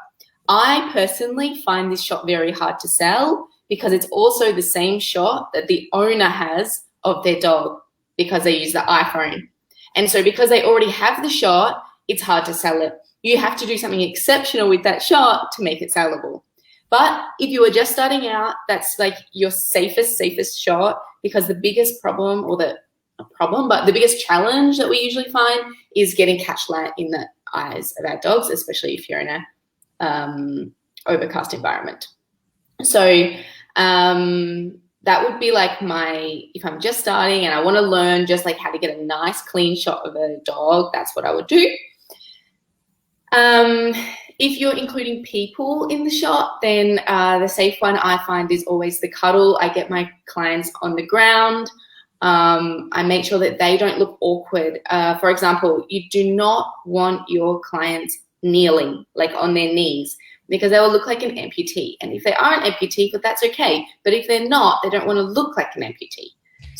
I personally find this shot very hard to sell, because it's also the same shot that the owner has of their dog, because they use the iPhone. And so because they already have the shot, it's hard to sell it. You have to do something exceptional with that shot to make it sellable. But if you are just starting out, that's like your safest shot, because the biggest problem, or the biggest challenge that we usually find is getting catchlight in the eyes of our dogs, especially if you're in a overcast environment. So that would be like if I'm just starting and I want to learn just like how to get a nice clean shot of a dog, that's what I would do. If you're including people in the shot, then the safe one I find is always the cuddle. I get my clients on the ground. I make sure that they don't look awkward. For example, you do not want your clients kneeling, like on their knees, because they will look like an amputee. And if they are an amputee, but that's okay. But if they're not, they don't want to look like an amputee.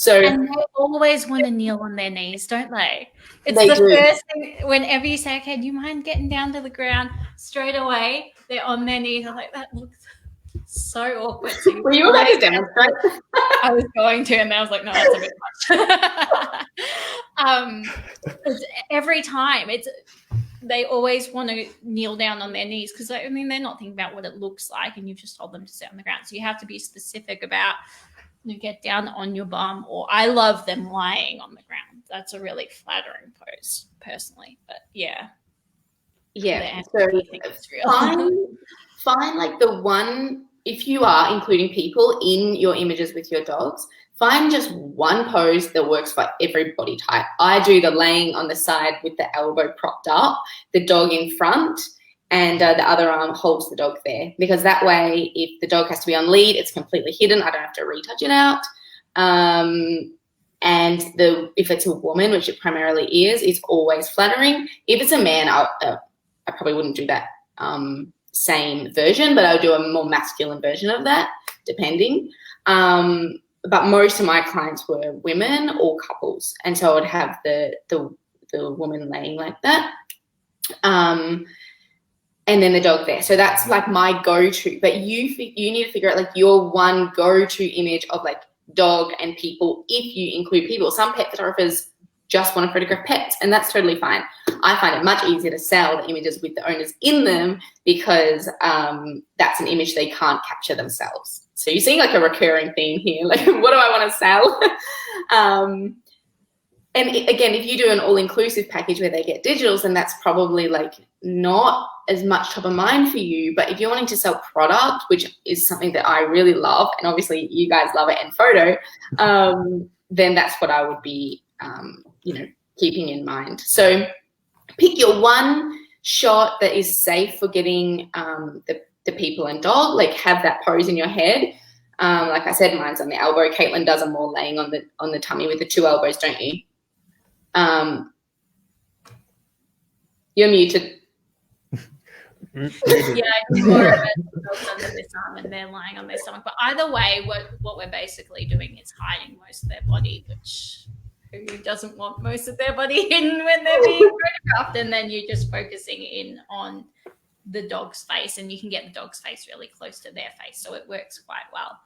And they always want to kneel on their knees, don't they? It's the first thing. Whenever you say, okay, do you mind getting down to the ground? Straight away, they're on their knees. I'm like, that looks so awkward. So were you about to demonstrate? I was going to, and I was like, no, that's a bit much. Every time, they always want to kneel down on their knees, because they're not thinking about what it looks like, and you've just told them to sit on the ground. So you have to be specific about, get down on your bum, or I love them lying on the ground. That's a really flattering pose, personally. But yeah. So find like the one, if you are including people in your images with your dogs, find just one pose that works for every body type. I do the laying on the side with the elbow propped up, the dog in front, and the other arm holds the dog there, because that way, if the dog has to be on lead, it's completely hidden. I don't have to retouch it out. And if it's a woman, which it primarily is, it's always flattering. If it's a man, I probably wouldn't do that same version, but I would do a more masculine version of that, depending. But most of my clients were women or couples, and so I would have the woman laying like that. And then the dog there. So that's like my go-to. But you need to figure out like your one go-to image of like dog and people, if you include people. Some pet photographers just want to photograph pets, and that's totally fine. I find it much easier to sell the images with the owners in them, because that's an image they can't capture themselves. So you're seeing like a recurring theme here. Like, what do I want to sell? And again, if you do an all-inclusive package where they get digitals, then that's probably like not as much top of mind for you. But if you're wanting to sell product, which is something that I really love, and obviously you guys love it, and photo, then that's what I would be, keeping in mind. So pick your one shot that is safe for getting the people and dog. Like, have that pose in your head. Like I said, mine's on the elbow. Caitlin does them more laying on the tummy with the two elbows, don't you? You're muted. Yeah, more of it under their arm and they're lying on their stomach. But either way, what we're basically doing is hiding most of their body, which who doesn't want most of their body hidden when they're being photographed? And then you're just focusing in on the dog's face, and you can get the dog's face really close to their face, so it works quite well.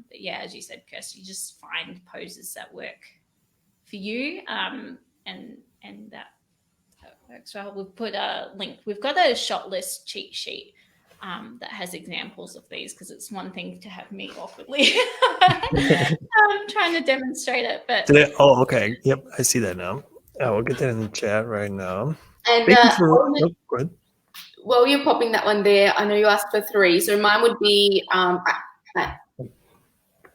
But yeah, as you said, Kirstie, just find poses that work for you, and that works well. We've put a link. We've got a shot list cheat sheet that has examples of these, because it's one thing to have me awkwardly trying to demonstrate it. But okay, yep, I see that now. We'll get that in the chat right now. And go ahead. Well, you're popping that one there. I know you asked for 3, so mine would be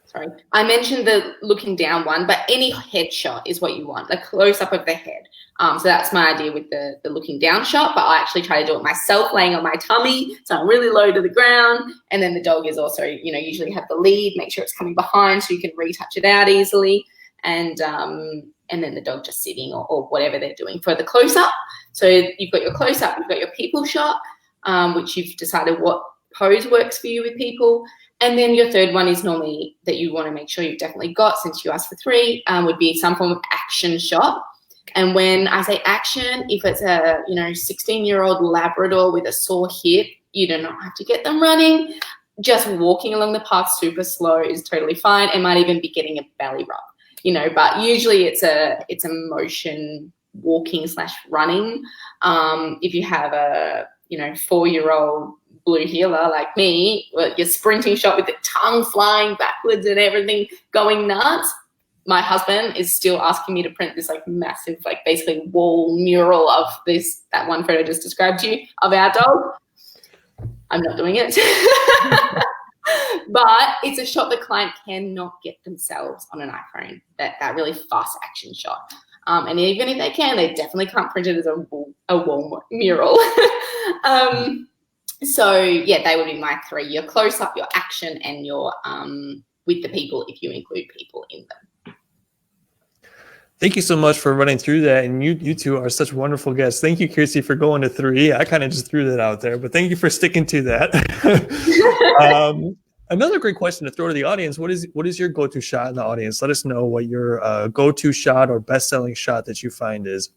sorry, I mentioned the looking down one, but any headshot is what you want, a close up of the head. So that's my idea with the looking down shot, but I actually try to do it myself, laying on my tummy, so I'm really low to the ground. And then the dog is also, usually have the lead, make sure it's coming behind so you can retouch it out easily. And then the dog just sitting or whatever they're doing for the close up. So you've got your close up, you've got your people shot, which you've decided what pose works for you with people. And then your third one is normally that you want to make sure you've definitely got, since you asked for 3, would be some form of action shot. And when I say action, if it's a 16-year-old Labrador with a sore hip, you do not have to get them running. Just walking along the path super slow is totally fine. It might even be getting a belly rub, but usually it's a motion walking / running. If you have a 4-year-old blue heeler like me, your sprinting shot with the tongue flying backwards and everything going nuts. My husband is still asking me to print this like massive, like basically wall mural of that one photo I just described to you of our dog. I'm not doing it. But it's a shot the client cannot get themselves on an iPhone, that really fast action shot. And even if they can, they definitely can't print it as a wall mural. So yeah, they would be my 3: your close up, your action, and your with the people, if you include people in them. Thank you so much for running through that, and you two are such wonderful guests. Thank you, Kirstie, for going to 3. I kind of just threw that out there, but thank you for sticking to that. Another great question to throw to the audience: what is your go-to shot in the audience? Let us know what your go-to shot or best-selling shot that you find is.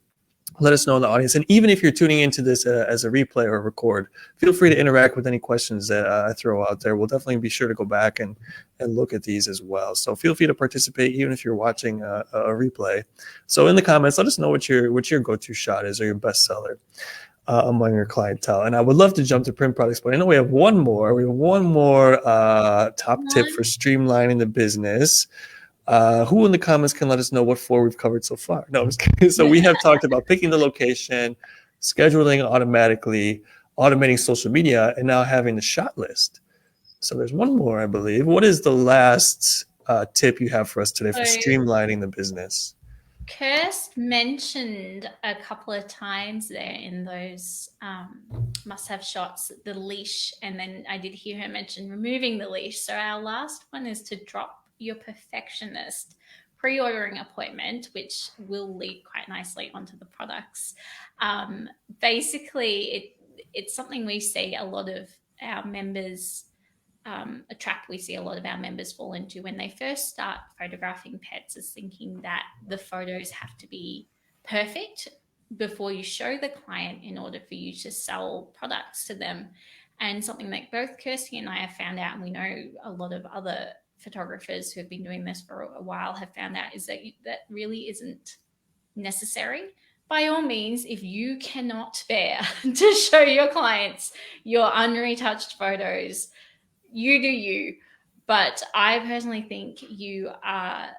Let us know in the audience. And even if you're tuning into this as a replay or a record, feel free to interact with any questions that I throw out there. We'll definitely be sure to go back and look at these as well. So feel free to participate, even if you're watching a replay. So in the comments, let us know what your go-to shot is, or your bestseller among your clientele. And I would love to jump to print products, but I know we have one more. Top tip for streamlining the business. Who in the comments can let us know what 4 we've covered so far? No, I'm just kidding. So we have talked about picking the location, scheduling automatically, automating social media, and now having the shot list. So there's one more, I believe. What is the last tip you have for us today for So- streamlining the business? Kirstie mentioned a couple of times there in those must-have shots, the leash, and then I did hear her mention removing the leash. So our last one is to drop your perfectionist pre-ordering appointment, which will lead quite nicely onto the products. Basically, it's something we see a lot of our members a trap we see a lot of our members fall into when they first start photographing pets, is thinking that the photos have to be perfect before you show the client in order for you to sell products to them. And something that both Kirstie and I have found out, and we know a lot of other photographers who have been doing this for a while have found out, is that that really isn't necessary. By all means, if you cannot bear to show your clients your unretouched photos, you do you. But I personally think you are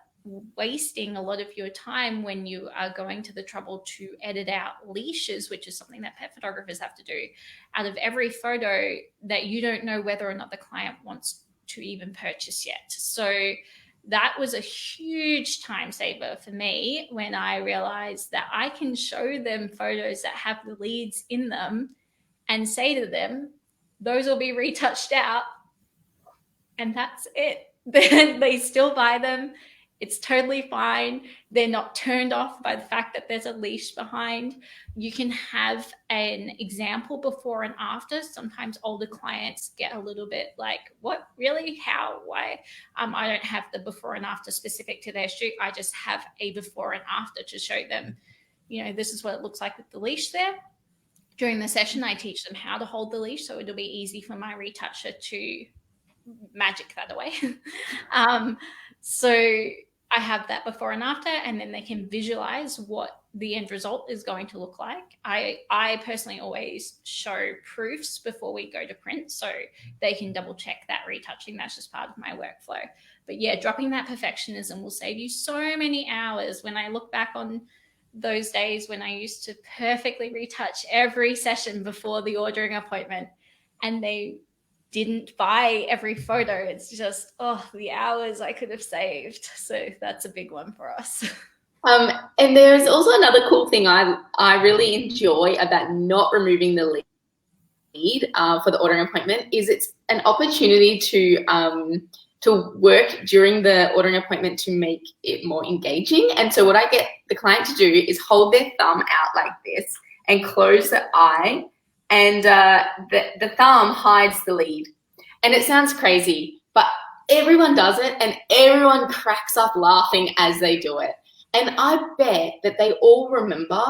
wasting a lot of your time when you are going to the trouble to edit out leashes, which is something that pet photographers have to do, out of every photo that you don't know whether or not the client wants to even purchase yet. So that was a huge time saver for me when I realized that I can show them photos that have the leads in them and say to them, those will be retouched out. And that's it. They still buy them. It's totally fine. They're not turned off by the fact that there's a leash behind. You can have an example before and after. Sometimes older clients get a little bit like, what, really? How? Why? I don't have the before and after specific to their shoot. I just have a before and after to show them, this is what it looks like with the leash there. During the session, I teach them how to hold the leash, so it'll be easy for my retoucher to magic that away. So I have that before and after, and then they can visualize what the end result is going to look like. I personally always show proofs before we go to print, so they can double check that retouching. That's just part of my workflow. But yeah, dropping that perfectionism will save you so many hours. When I look back on those days when I used to perfectly retouch every session before the ordering appointment, and they didn't buy every photo, it's just, the hours I could have saved. So that's a big one for us. And there's also another cool thing I really enjoy about not removing the lead for the ordering appointment is it's an opportunity to work during the ordering appointment to make it more engaging. And so what I get the client to do is hold their thumb out like this and close the eye, and the thumb hides the lead. And it sounds crazy, but everyone does it and everyone cracks up laughing as they do it. And I bet that they all remember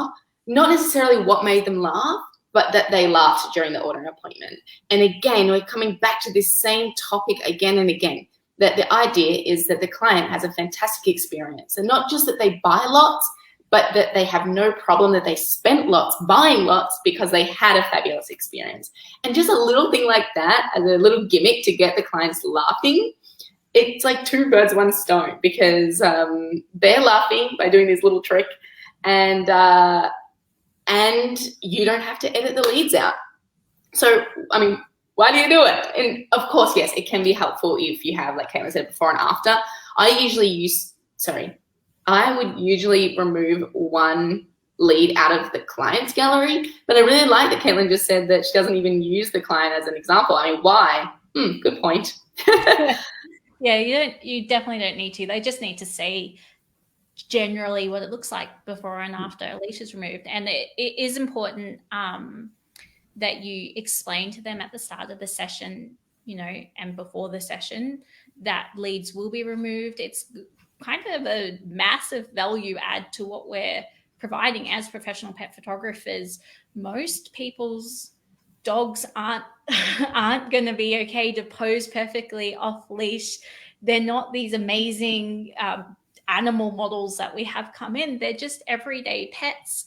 not necessarily what made them laugh, but that they laughed during the ordering appointment. And again, we're coming back to this same topic again and again, that the idea is that the client has a fantastic experience, and not just that they buy lots, but that they have no problem that they spent lots buying lots because they had a fabulous experience. And just a little thing like that, as a little gimmick to get the clients laughing, it's like two birds, one stone, because they're laughing by doing this little trick, and you don't have to edit the leads out. So, I mean, why do you do it? And of course, yes, it can be helpful if you have, like Caitlin said, before and after. I would usually remove one lead out of the client's gallery, but I really like that Caitlin just said that she doesn't even use the client as an example. I mean, why? Good point. Yeah, you definitely don't need to. They just need to see generally what it looks like before and after a leash is removed. And it is important that you explain to them at the start of the session, and before the session, that leads will be removed. It's kind of a massive value add to what we're providing as professional pet photographers. Most people's dogs aren't going to be okay to pose perfectly off leash. They're not these amazing animal models that we have come in. They're just everyday pets,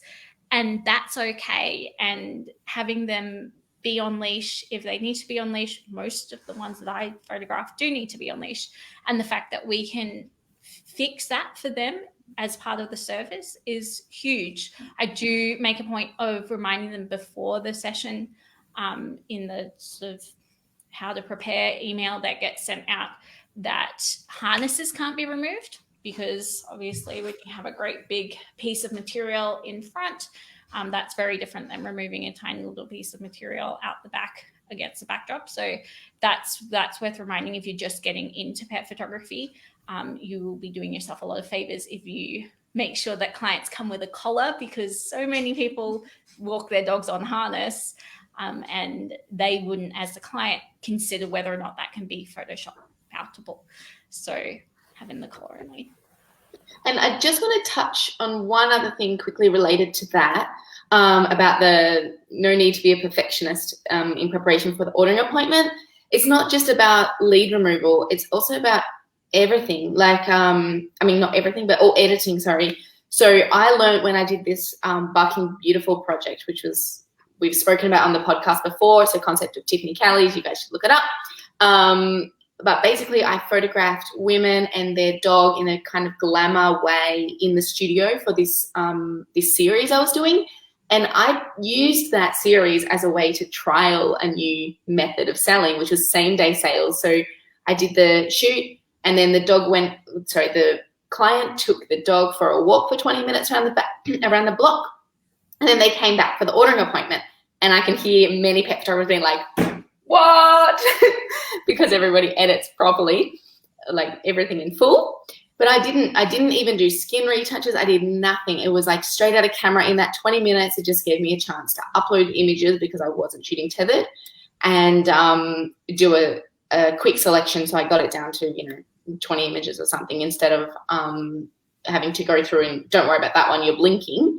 and that's okay. And having them be on leash if they need to be on leash, most of the ones that I photograph do need to be on leash. And the fact that we can fix that for them as part of the service is huge. I do make a point of reminding them before the session in the sort of how to prepare email that gets sent out that harnesses can't be removed, because obviously when you have a great big piece of material in front, that's very different than removing a tiny little piece of material out the back against the backdrop. So that's worth reminding. If you're just getting into pet photography, you will be doing yourself a lot of favors if you make sure that clients come with a collar, because so many people walk their dogs on harness, and they wouldn't, as the client, consider whether or not that can be Photoshop palatable. So having the collar only. And I just want to touch on one other thing quickly related to that, about the no need to be a perfectionist in preparation for the ordering appointment. It's not just about lead removal. It's also about everything. Like, not everything, but all editing, sorry. So I learned when I did this Barking Beautiful project, which was, we've spoken about on the podcast before. So concept of Tiffany Callie's, you guys should look it up. But basically I photographed women and their dog in a kind of glamour way in the studio for this, this series I was doing. And I used that series as a way to trial a new method of selling, which was same day sales. So I did the shoot, and then the client took the dog for a walk for 20 minutes around the block. And then they came back for the ordering appointment. And I can hear many pet photographers being like, what? Because everybody edits properly, like everything in full. But I didn't even do skin retouches. I did nothing. It was like straight out of camera. In that 20 minutes, it just gave me a chance to upload images because I wasn't shooting tethered, and do a quick selection. So I got it down to, 20 images or something, instead of having to go through and don't worry about that one, you're blinking.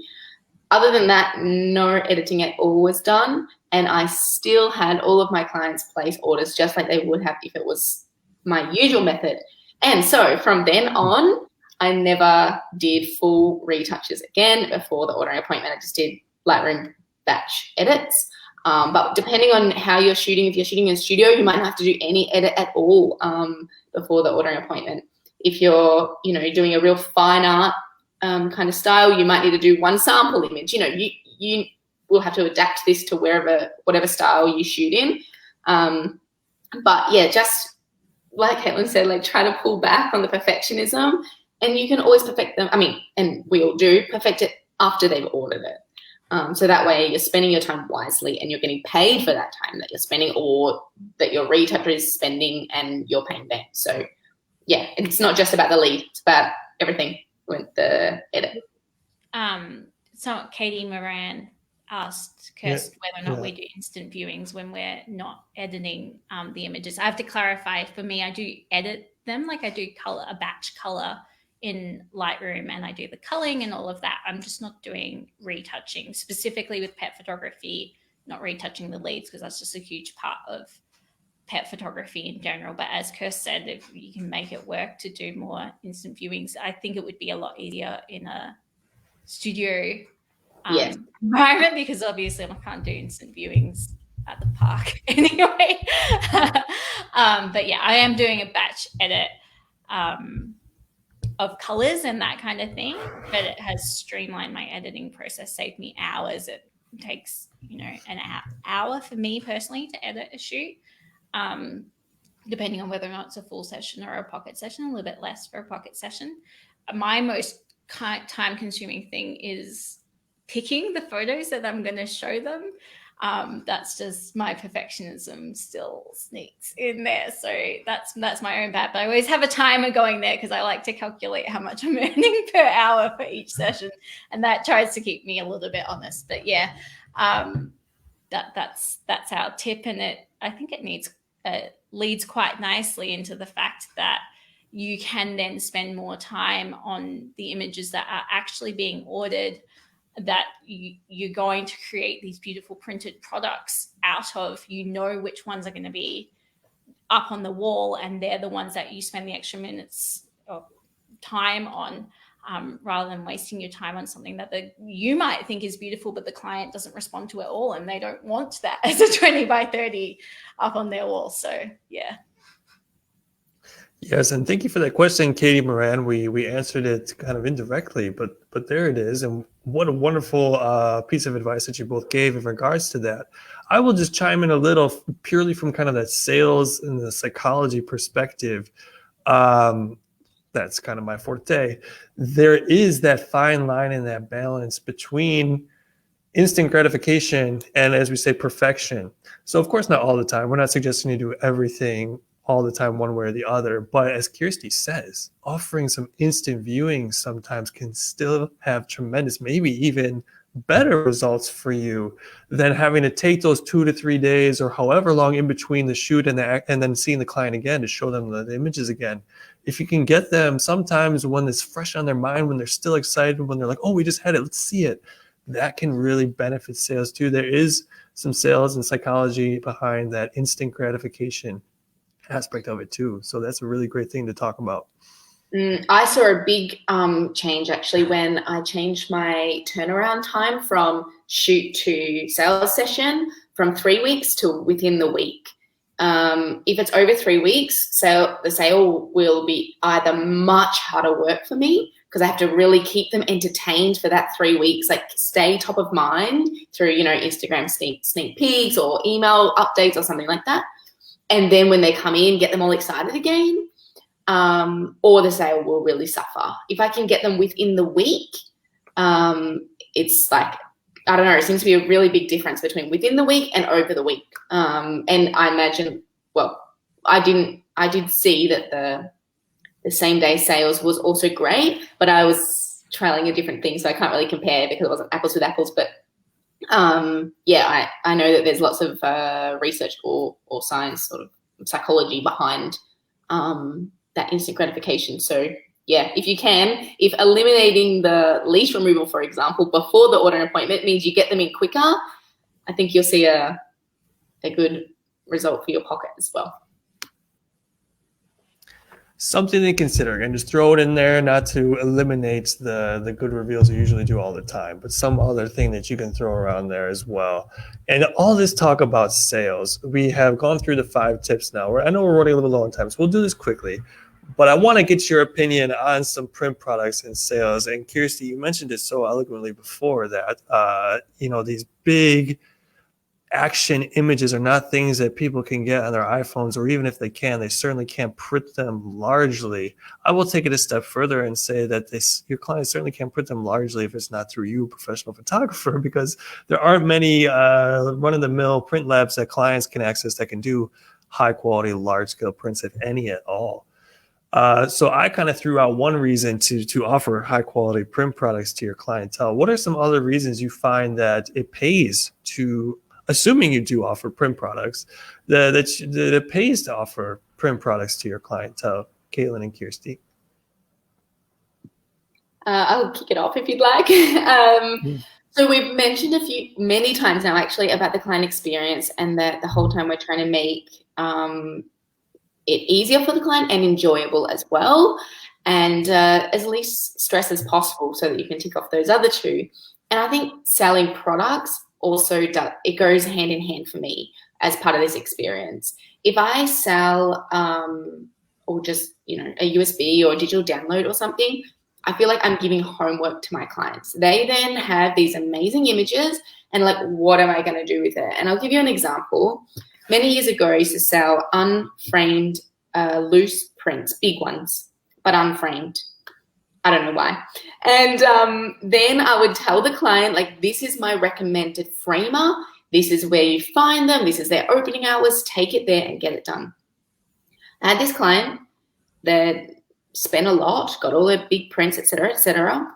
Other than that, no editing at all was done. And I still had all of my clients place orders just like they would have if it was my usual method. And so from then on, I never did full retouches again before the ordering appointment. I just did Lightroom batch edits. But depending on how you're shooting, if you're shooting in a studio, you might not have to do any edit at all before the ordering appointment. If you're, doing a real fine art kind of style, you might need to do one sample image. You will have to adapt this to whatever style you shoot in. But yeah, just like Caitlin said, like try to pull back on the perfectionism, and you can always perfect them. And we all do perfect it after they've ordered it. So that way you're spending your time wisely and you're getting paid for that time that you're spending, or that your retoucher is spending and you're paying them. So yeah, it's not just about the lead, it's about everything with the edit. So Katie Moran asked Kirstie whether or not we do instant viewings when we're not editing the images. I have to clarify, for me, I do edit them. Like I do a batch color in Lightroom, and I do the culling and all of that. I'm just not doing retouching, specifically with pet photography, not retouching the leads, because that's just a huge part of pet photography in general. But as Kirstie said, if you can make it work to do more instant viewings, I think it would be a lot easier in a studio environment, because obviously I can't do instant viewings at the park anyway. But yeah, I am doing a batch edit of colors and that kind of thing, but it has streamlined my editing process, saved me hours. It takes an hour for me personally to edit a shoot, depending on whether or not it's a full session or a pocket session, a little bit less for a pocket session. My most time consuming thing is picking the photos that I'm going to show them. That's just my perfectionism still sneaks in there. So that's my own bad, but I always have a timer going there because I like to calculate how much I'm earning per hour for each session. And that tries to keep me a little bit honest, but yeah, that's our tip. And I think it leads quite nicely into the fact that you can then spend more time on the images that are actually being ordered, that you're going to create these beautiful printed products out of. Which ones are going to be up on the wall, and they're the ones that you spend the extra minutes of time on, rather than wasting your time on something that you might think is beautiful, but the client doesn't respond to at all, and they don't want that as a 20 by 30 up on their wall. So yeah. Yes, and thank you for that question, Katie Moran. We answered it kind of indirectly, but there it is. And what a wonderful piece of advice that you both gave in regards to that. I will just chime in a little purely from kind of that sales and the psychology perspective. That's kind of my forte. There is that fine line and that balance between instant gratification and, as we say, perfection. So of course, not all the time. We're not suggesting you do everything all the time one way or the other, but as Kirstie says, offering some instant viewing sometimes can still have tremendous, maybe even better results for you than having to take those 2 to 3 days or however long in between the shoot and then seeing the client again to show them the images again. If you can get them sometimes when it's fresh on their mind, when they're still excited, when they're like, oh, we just had it, let's see it, that can really benefit sales too. There is some sales and psychology behind that instant gratification aspect of it too. So that's a really great thing to talk about. I saw a big change actually when I changed my turnaround time from shoot to sales session from 3 weeks to within the week. If it's over 3 weeks, the sale will be either much harder work for me because I have to really keep them entertained for that 3 weeks, like stay top of mind through, Instagram sneak peeks or email updates or something like that. And then when they come in, get them all excited again, or the sale will really suffer. If I can get them within the week, it's like, I don't know, it seems to be a really big difference between within the week and over the week. And I imagine, I did see that the same day sales was also great, but I was trialing a different thing, so I can't really compare because it wasn't apples with apples. But I know that there's lots of research or science, sort of psychology behind that instant gratification. So yeah, if eliminating the leash removal, for example, before the order appointment means you get them in quicker, I think you'll see a good result for your pocket as well. Something to consider, and just throw it in there, not to eliminate the good reveals you usually do all the time, but some other thing that you can throw around there as well. And all this talk about sales, we have gone through the 5 tips now. I know we're running a little low on time, so we'll do this quickly. But I want to get your opinion on some print products and sales. And Kirstie, you mentioned it so eloquently before that, these big action images are not things that people can get on their iPhones, or even if they can, they certainly can't print them largely. I will take it a step further and say that your clients certainly can't print them largely if it's not through you, professional photographer, because there aren't many run-of-the-mill print labs that clients can access that can do high-quality, large-scale prints, if any at all. So I kind of threw out one reason to offer high-quality print products to your clientele. What are some other reasons you find that it pays to, assuming you do offer print products, that it pays to offer print products to your clientele? Caitlin and Kirstie. I'll kick it off if you'd like. So we've mentioned many times now actually about the client experience, and that the whole time we're trying to make it easier for the client and enjoyable as well, and as least stress as possible so that you can tick off those other two. And I think selling products also it goes hand in hand for me as part of this experience. If I sell or just a USB or a digital download or something, I feel like I'm giving homework to my clients. They then have these amazing images and like, what am I going to do with it? And I'll give you an example. Many years ago, I used to sell unframed loose prints, big ones, but unframed. I don't know why. And then I would tell the client, like, this is my recommended framer. This is where you find them. This is their opening hours. Take it there and get it done. I had this client that spent a lot, got all their big prints, et cetera, et cetera.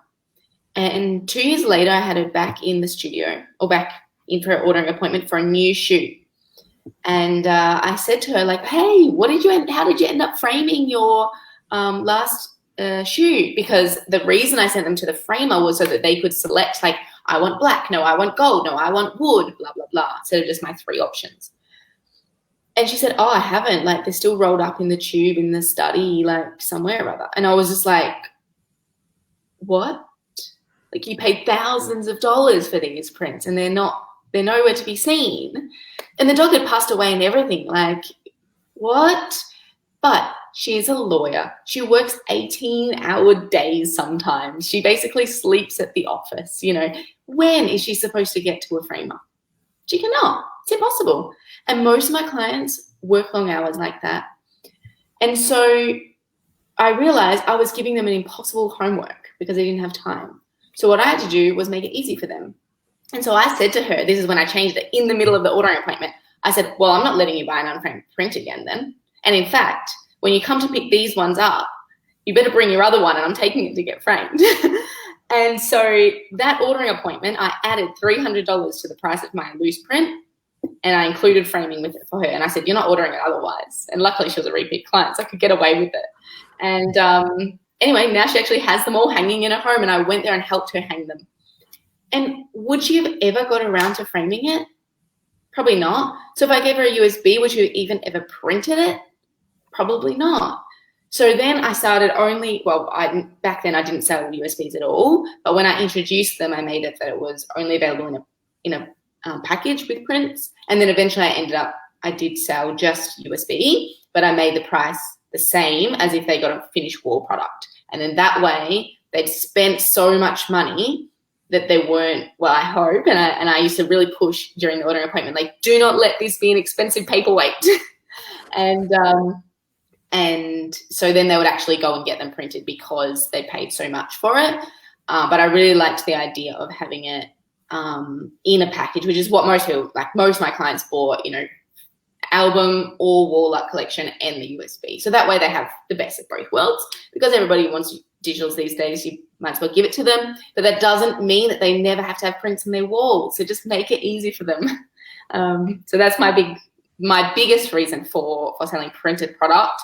And 2 years later, I had her back in the studio, or back in for an ordering appointment for a new shoot. And I said to her, like, hey, how did you end up framing your last shoot? Because the reason I sent them to the framer was so that they could select, like, I want black, no, I want gold, no, I want wood, blah, blah, blah, instead of just my 3 options. And she said, oh, I haven't, like, they're still rolled up in the tube in the study, like, somewhere or other. And I was just like, what? Like, you paid thousands of dollars for these prints and they're nowhere to be seen. And the dog had passed away and everything, like, what? But She's a lawyer. She works 18-hour days sometimes. She basically sleeps at the office. When is she supposed to get to a framer? She cannot. It's impossible. And most of my clients work long hours like that. And so I realized I was giving them an impossible homework because they didn't have time. So what I had to do was make it easy for them. And so I said to her, this is when I changed it in the middle of the ordering appointment. I said, well, I'm not letting you buy an unframed print again then. And in fact, when you come to pick these ones up, you better bring your other one and I'm taking it to get framed. And so that ordering appointment, I added $300 to the price of my loose print and I included framing with it for her. And I said, you're not ordering it otherwise. And luckily she was a repeat client, so I could get away with it. And anyway, now she actually has them all hanging in her home and I went there and helped her hang them. And would she have ever got around to framing it? Probably not. So if I gave her a USB, would she have even ever printed it? Probably not. So then I started back then I didn't sell USBs at all, but when I introduced them, I made it that it was only available in a package with prints. And then eventually I did sell just USB, but I made the price the same as if they got a finished wall product. And then that way they'd spent so much money that they weren't, well, I hope, and I used to really push during the ordering appointment, like, do not let this be an expensive paperweight. And so then they would actually go and get them printed because they paid so much for it. But I really liked the idea of having it in a package, which is what most of my clients bought, album or wall art collection and the USB. So that way they have the best of both worlds, because everybody wants digitals these days. You might as well give it to them, but that doesn't mean that they never have to have prints on their walls. So just make it easy for them. So that's my biggest reason for selling printed product,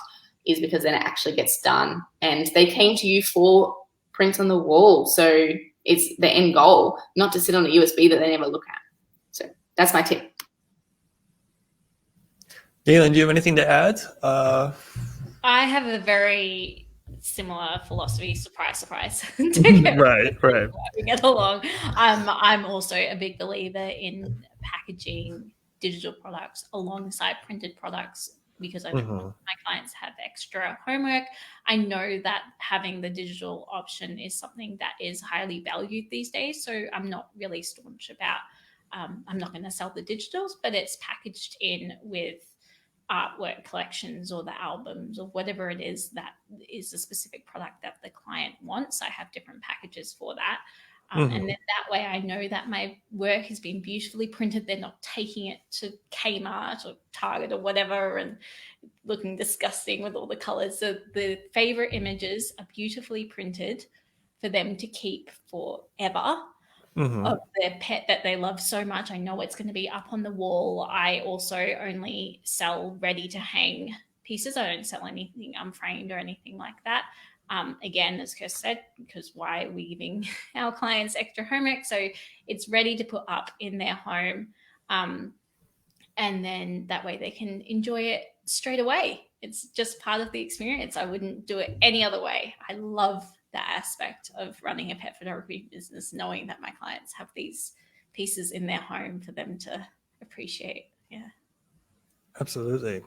is because then it actually gets done and they came to you for prints on the wall. So it's the end goal, not to sit on a USB that they never look at. So that's my tip. Galen, do you have anything to add? I have a very similar philosophy. Surprise, surprise. Right. We get along. I'm also a big believer in packaging digital products alongside printed products, because I don't want my clients to have extra homework. I know that having the digital option is something that is highly valued these days. So I'm not really staunch about, I'm not going to sell the digitals, but it's packaged in with artwork collections or the albums or whatever it is that is a specific product that the client wants. I have different packages for that. And then that way I know that my work has been beautifully printed. They're not taking it to Kmart or Target or whatever and looking disgusting with all the colors. So the favorite images are beautifully printed for them to keep forever of their pet that they love so much. I know it's going to be up on the wall. I also only sell ready to hang pieces. I don't sell anything unframed or anything like that. Again, as Kirstie said, because why are we giving our clients extra homework? So it's ready to put up in their home. And then that way they can enjoy it straight away. It's just part of the experience. I wouldn't do it any other way. I love that aspect of running a pet photography business, knowing that my clients have these pieces in their home for them to appreciate. Yeah. Absolutely.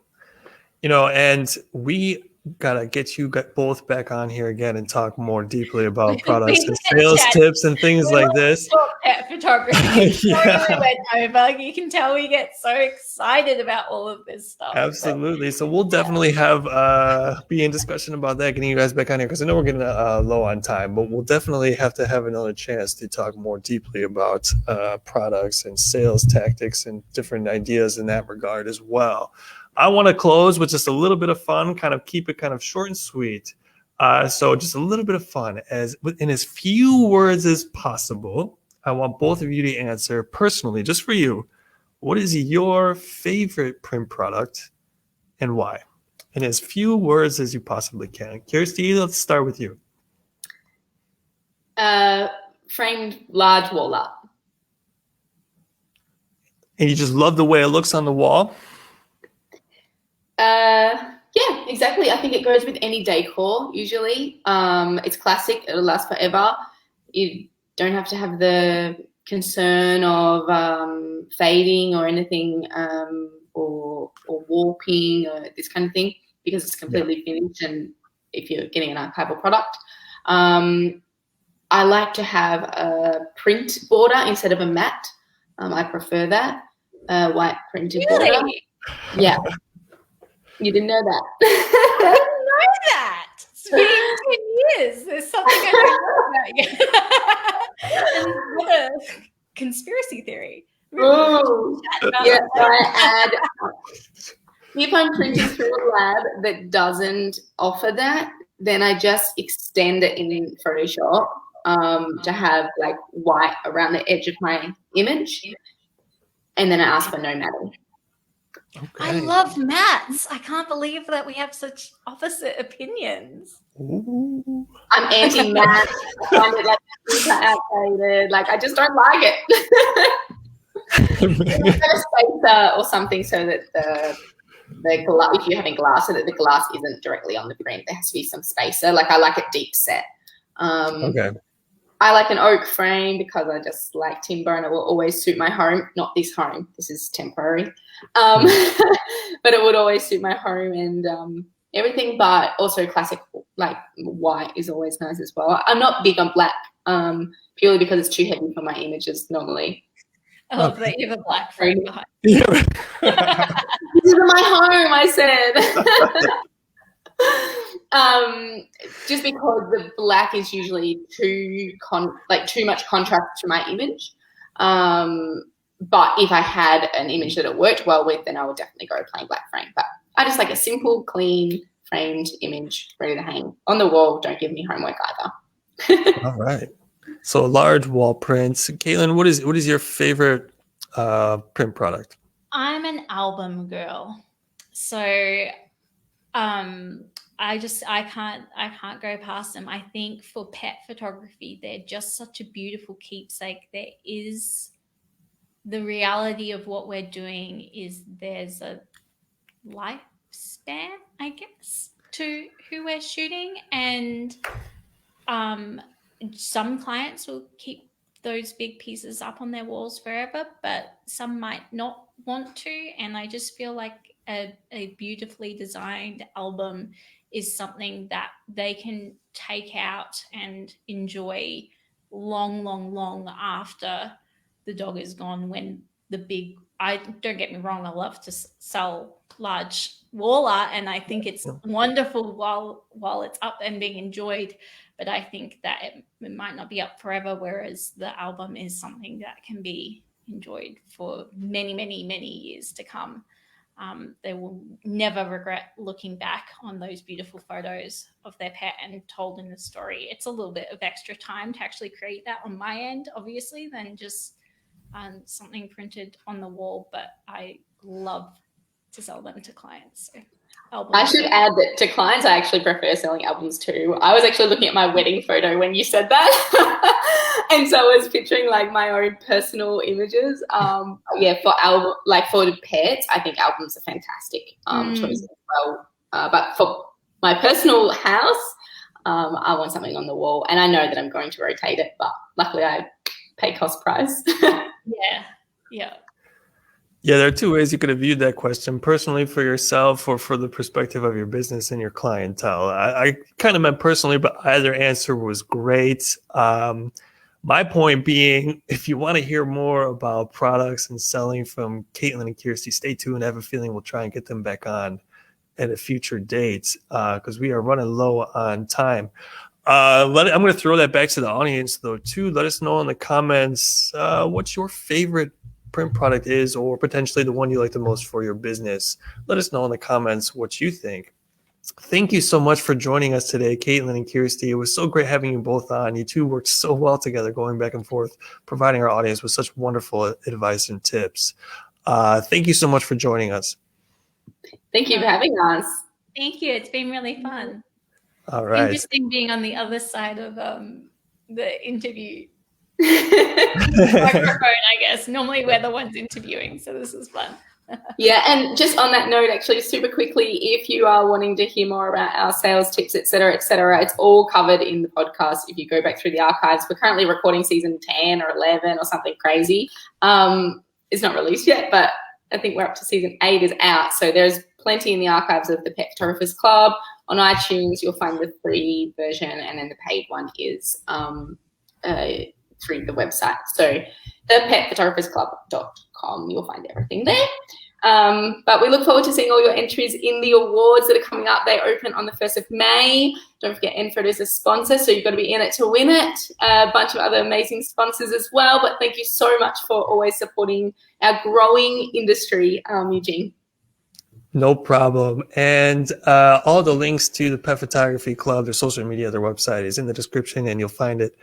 And we gotta get you both back on here again and talk more deeply about products and sales tips and things like this. Pet photography. Yeah. Totally went over. You can tell we get so excited about all of this stuff. Absolutely. So we'll definitely have be in discussion about that, getting you guys back on here, because I know we're getting low on time, but we'll definitely have to have another chance to talk more deeply about products and sales tactics and different ideas in that regard as well. I want to close with just a little bit of fun, kind of keep it kind of short and sweet. So just a little bit of fun, in as few words as possible. I want both of you to answer personally, just for you, what is your favorite print product and why? In as few words as you possibly can. Kirstie, let's start with you. Framed large wall art. And you just love the way it looks on the wall? Yeah, exactly. I think it goes with any decor usually. It's classic. It'll last forever. You don't have to have the concern of fading or anything, or warping or this kind of thing. because it's completely finished, and if you're getting an archival product. I like to have a print border instead of a matte. I prefer that, white printed border. Yeah. You didn't know that. I didn't know that. It's been 10 years. There's something I don't know about you. And what a conspiracy theory. Oh, yeah. So I add, if I'm printing through a lab that doesn't offer that, then I just extend it in Photoshop to have like white around the edge of my image, and then I ask for no matting. Okay. I love mats. I can't believe that we have such opposite opinions. Ooh. I'm anti-matte. I find it like super outdated. Like I just don't like it. Get a spacer or something so that the glass, if you're having glass, so that the glass isn't directly on the print. There has to be some spacer. Like I like it deep set. Okay. I like an oak frame because I just like timber, and it will always suit my home. Not this home. This is temporary. But it would always suit my home and everything. But also classic, like white is always nice as well. I'm not big on black purely because it's too heavy for my images normally. I love that you have a black frame behind. Yeah. This is my home, I said. Just because the black is usually too much contrast to my image. But if I had an image that it worked well with, then I would definitely go plain black frame. But I just like a simple, clean, framed image ready to hang on the wall. Don't give me homework either. All right. So large wall prints. Caitlin, what is your favorite print product? I'm an album girl. So I can't go past them. I think for pet photography, they're just such a beautiful keepsake. There is the reality of what we're doing is there's a lifespan, I guess, to who we're shooting, and some clients will keep those big pieces up on their walls forever, but some might not want to. And I just feel like a beautifully designed album is something that they can take out and enjoy long after the dog is gone. When don't get me wrong, I love to sell large wall art, and I think it's wonderful while it's up and being enjoyed, but I think that it might not be up forever, whereas the album is something that can be enjoyed for many years to come. They will never regret looking back on those beautiful photos of their pet and told in the story. It's a little bit of extra time to actually create that on my end, obviously, than just something printed on the wall, but I love to sell them to clients. So albums. I should add that to clients, I actually prefer selling albums too. I was actually looking at my wedding photo when you said that. And so I was picturing like my own personal images. For album, like for the pets, I think albums are fantastic choice as well. But for my personal house, I want something on the wall, and I know that I'm going to rotate it, but luckily I pay cost price. Yeah, there are two ways you could have viewed that question: personally for yourself, or for the perspective of your business and your clientele. I kind of meant personally, but either answer was great. My point being, if you want to hear more about products and selling from Caitlin and Kirstie, stay tuned. I have a feeling we'll try and get them back on at a future date because we are running low on time. I'm going to throw that back to the audience, though, too. Let us know in the comments what your favorite print product is, or potentially the one you like the most for your business. Let us know in the comments what you think. Thank you so much for joining us today, Caitlin and Kirstie. It was so great having you both on. You two worked so well together, going back and forth, providing our audience with such wonderful advice and tips. Thank you so much for joining us. Thank you for having us. Thank you. It's been really fun. All right. Interesting being on the other side of the interview microphone, I guess. Normally we're the ones interviewing, so this is fun. Yeah, and just on that note, actually, super quickly, if you are wanting to hear more about our sales tips, et cetera, it's all covered in the podcast. If you go back through the archives, we're currently recording season 10 or 11 or something crazy. It's not released yet, but I think we're up to season 8 is out. So there's plenty in the archives of the Pet Photographers Club. On iTunes, you'll find the free version, and then the paid one is through the website. So thepetphotographersclub.com, you'll find everything there. But we look forward to seeing all your entries in the awards that are coming up. They open on the 1st of May. Don't forget nPhoto is a sponsor, so you've got to be in it to win it. A bunch of other amazing sponsors as well. But thank you so much for always supporting our growing industry, Eugene. No problem. And all the links to the Pet Photography Club, their social media, their website is in the description, and you'll find it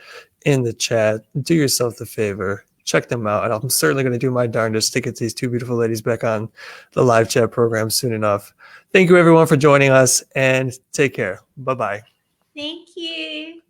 in the chat. Do yourself the favor. Check them out. And I'm certainly going to do my darndest to get these two beautiful ladies back on the live chat program soon enough. Thank you, everyone, for joining us, and take care. Bye-bye. Thank you.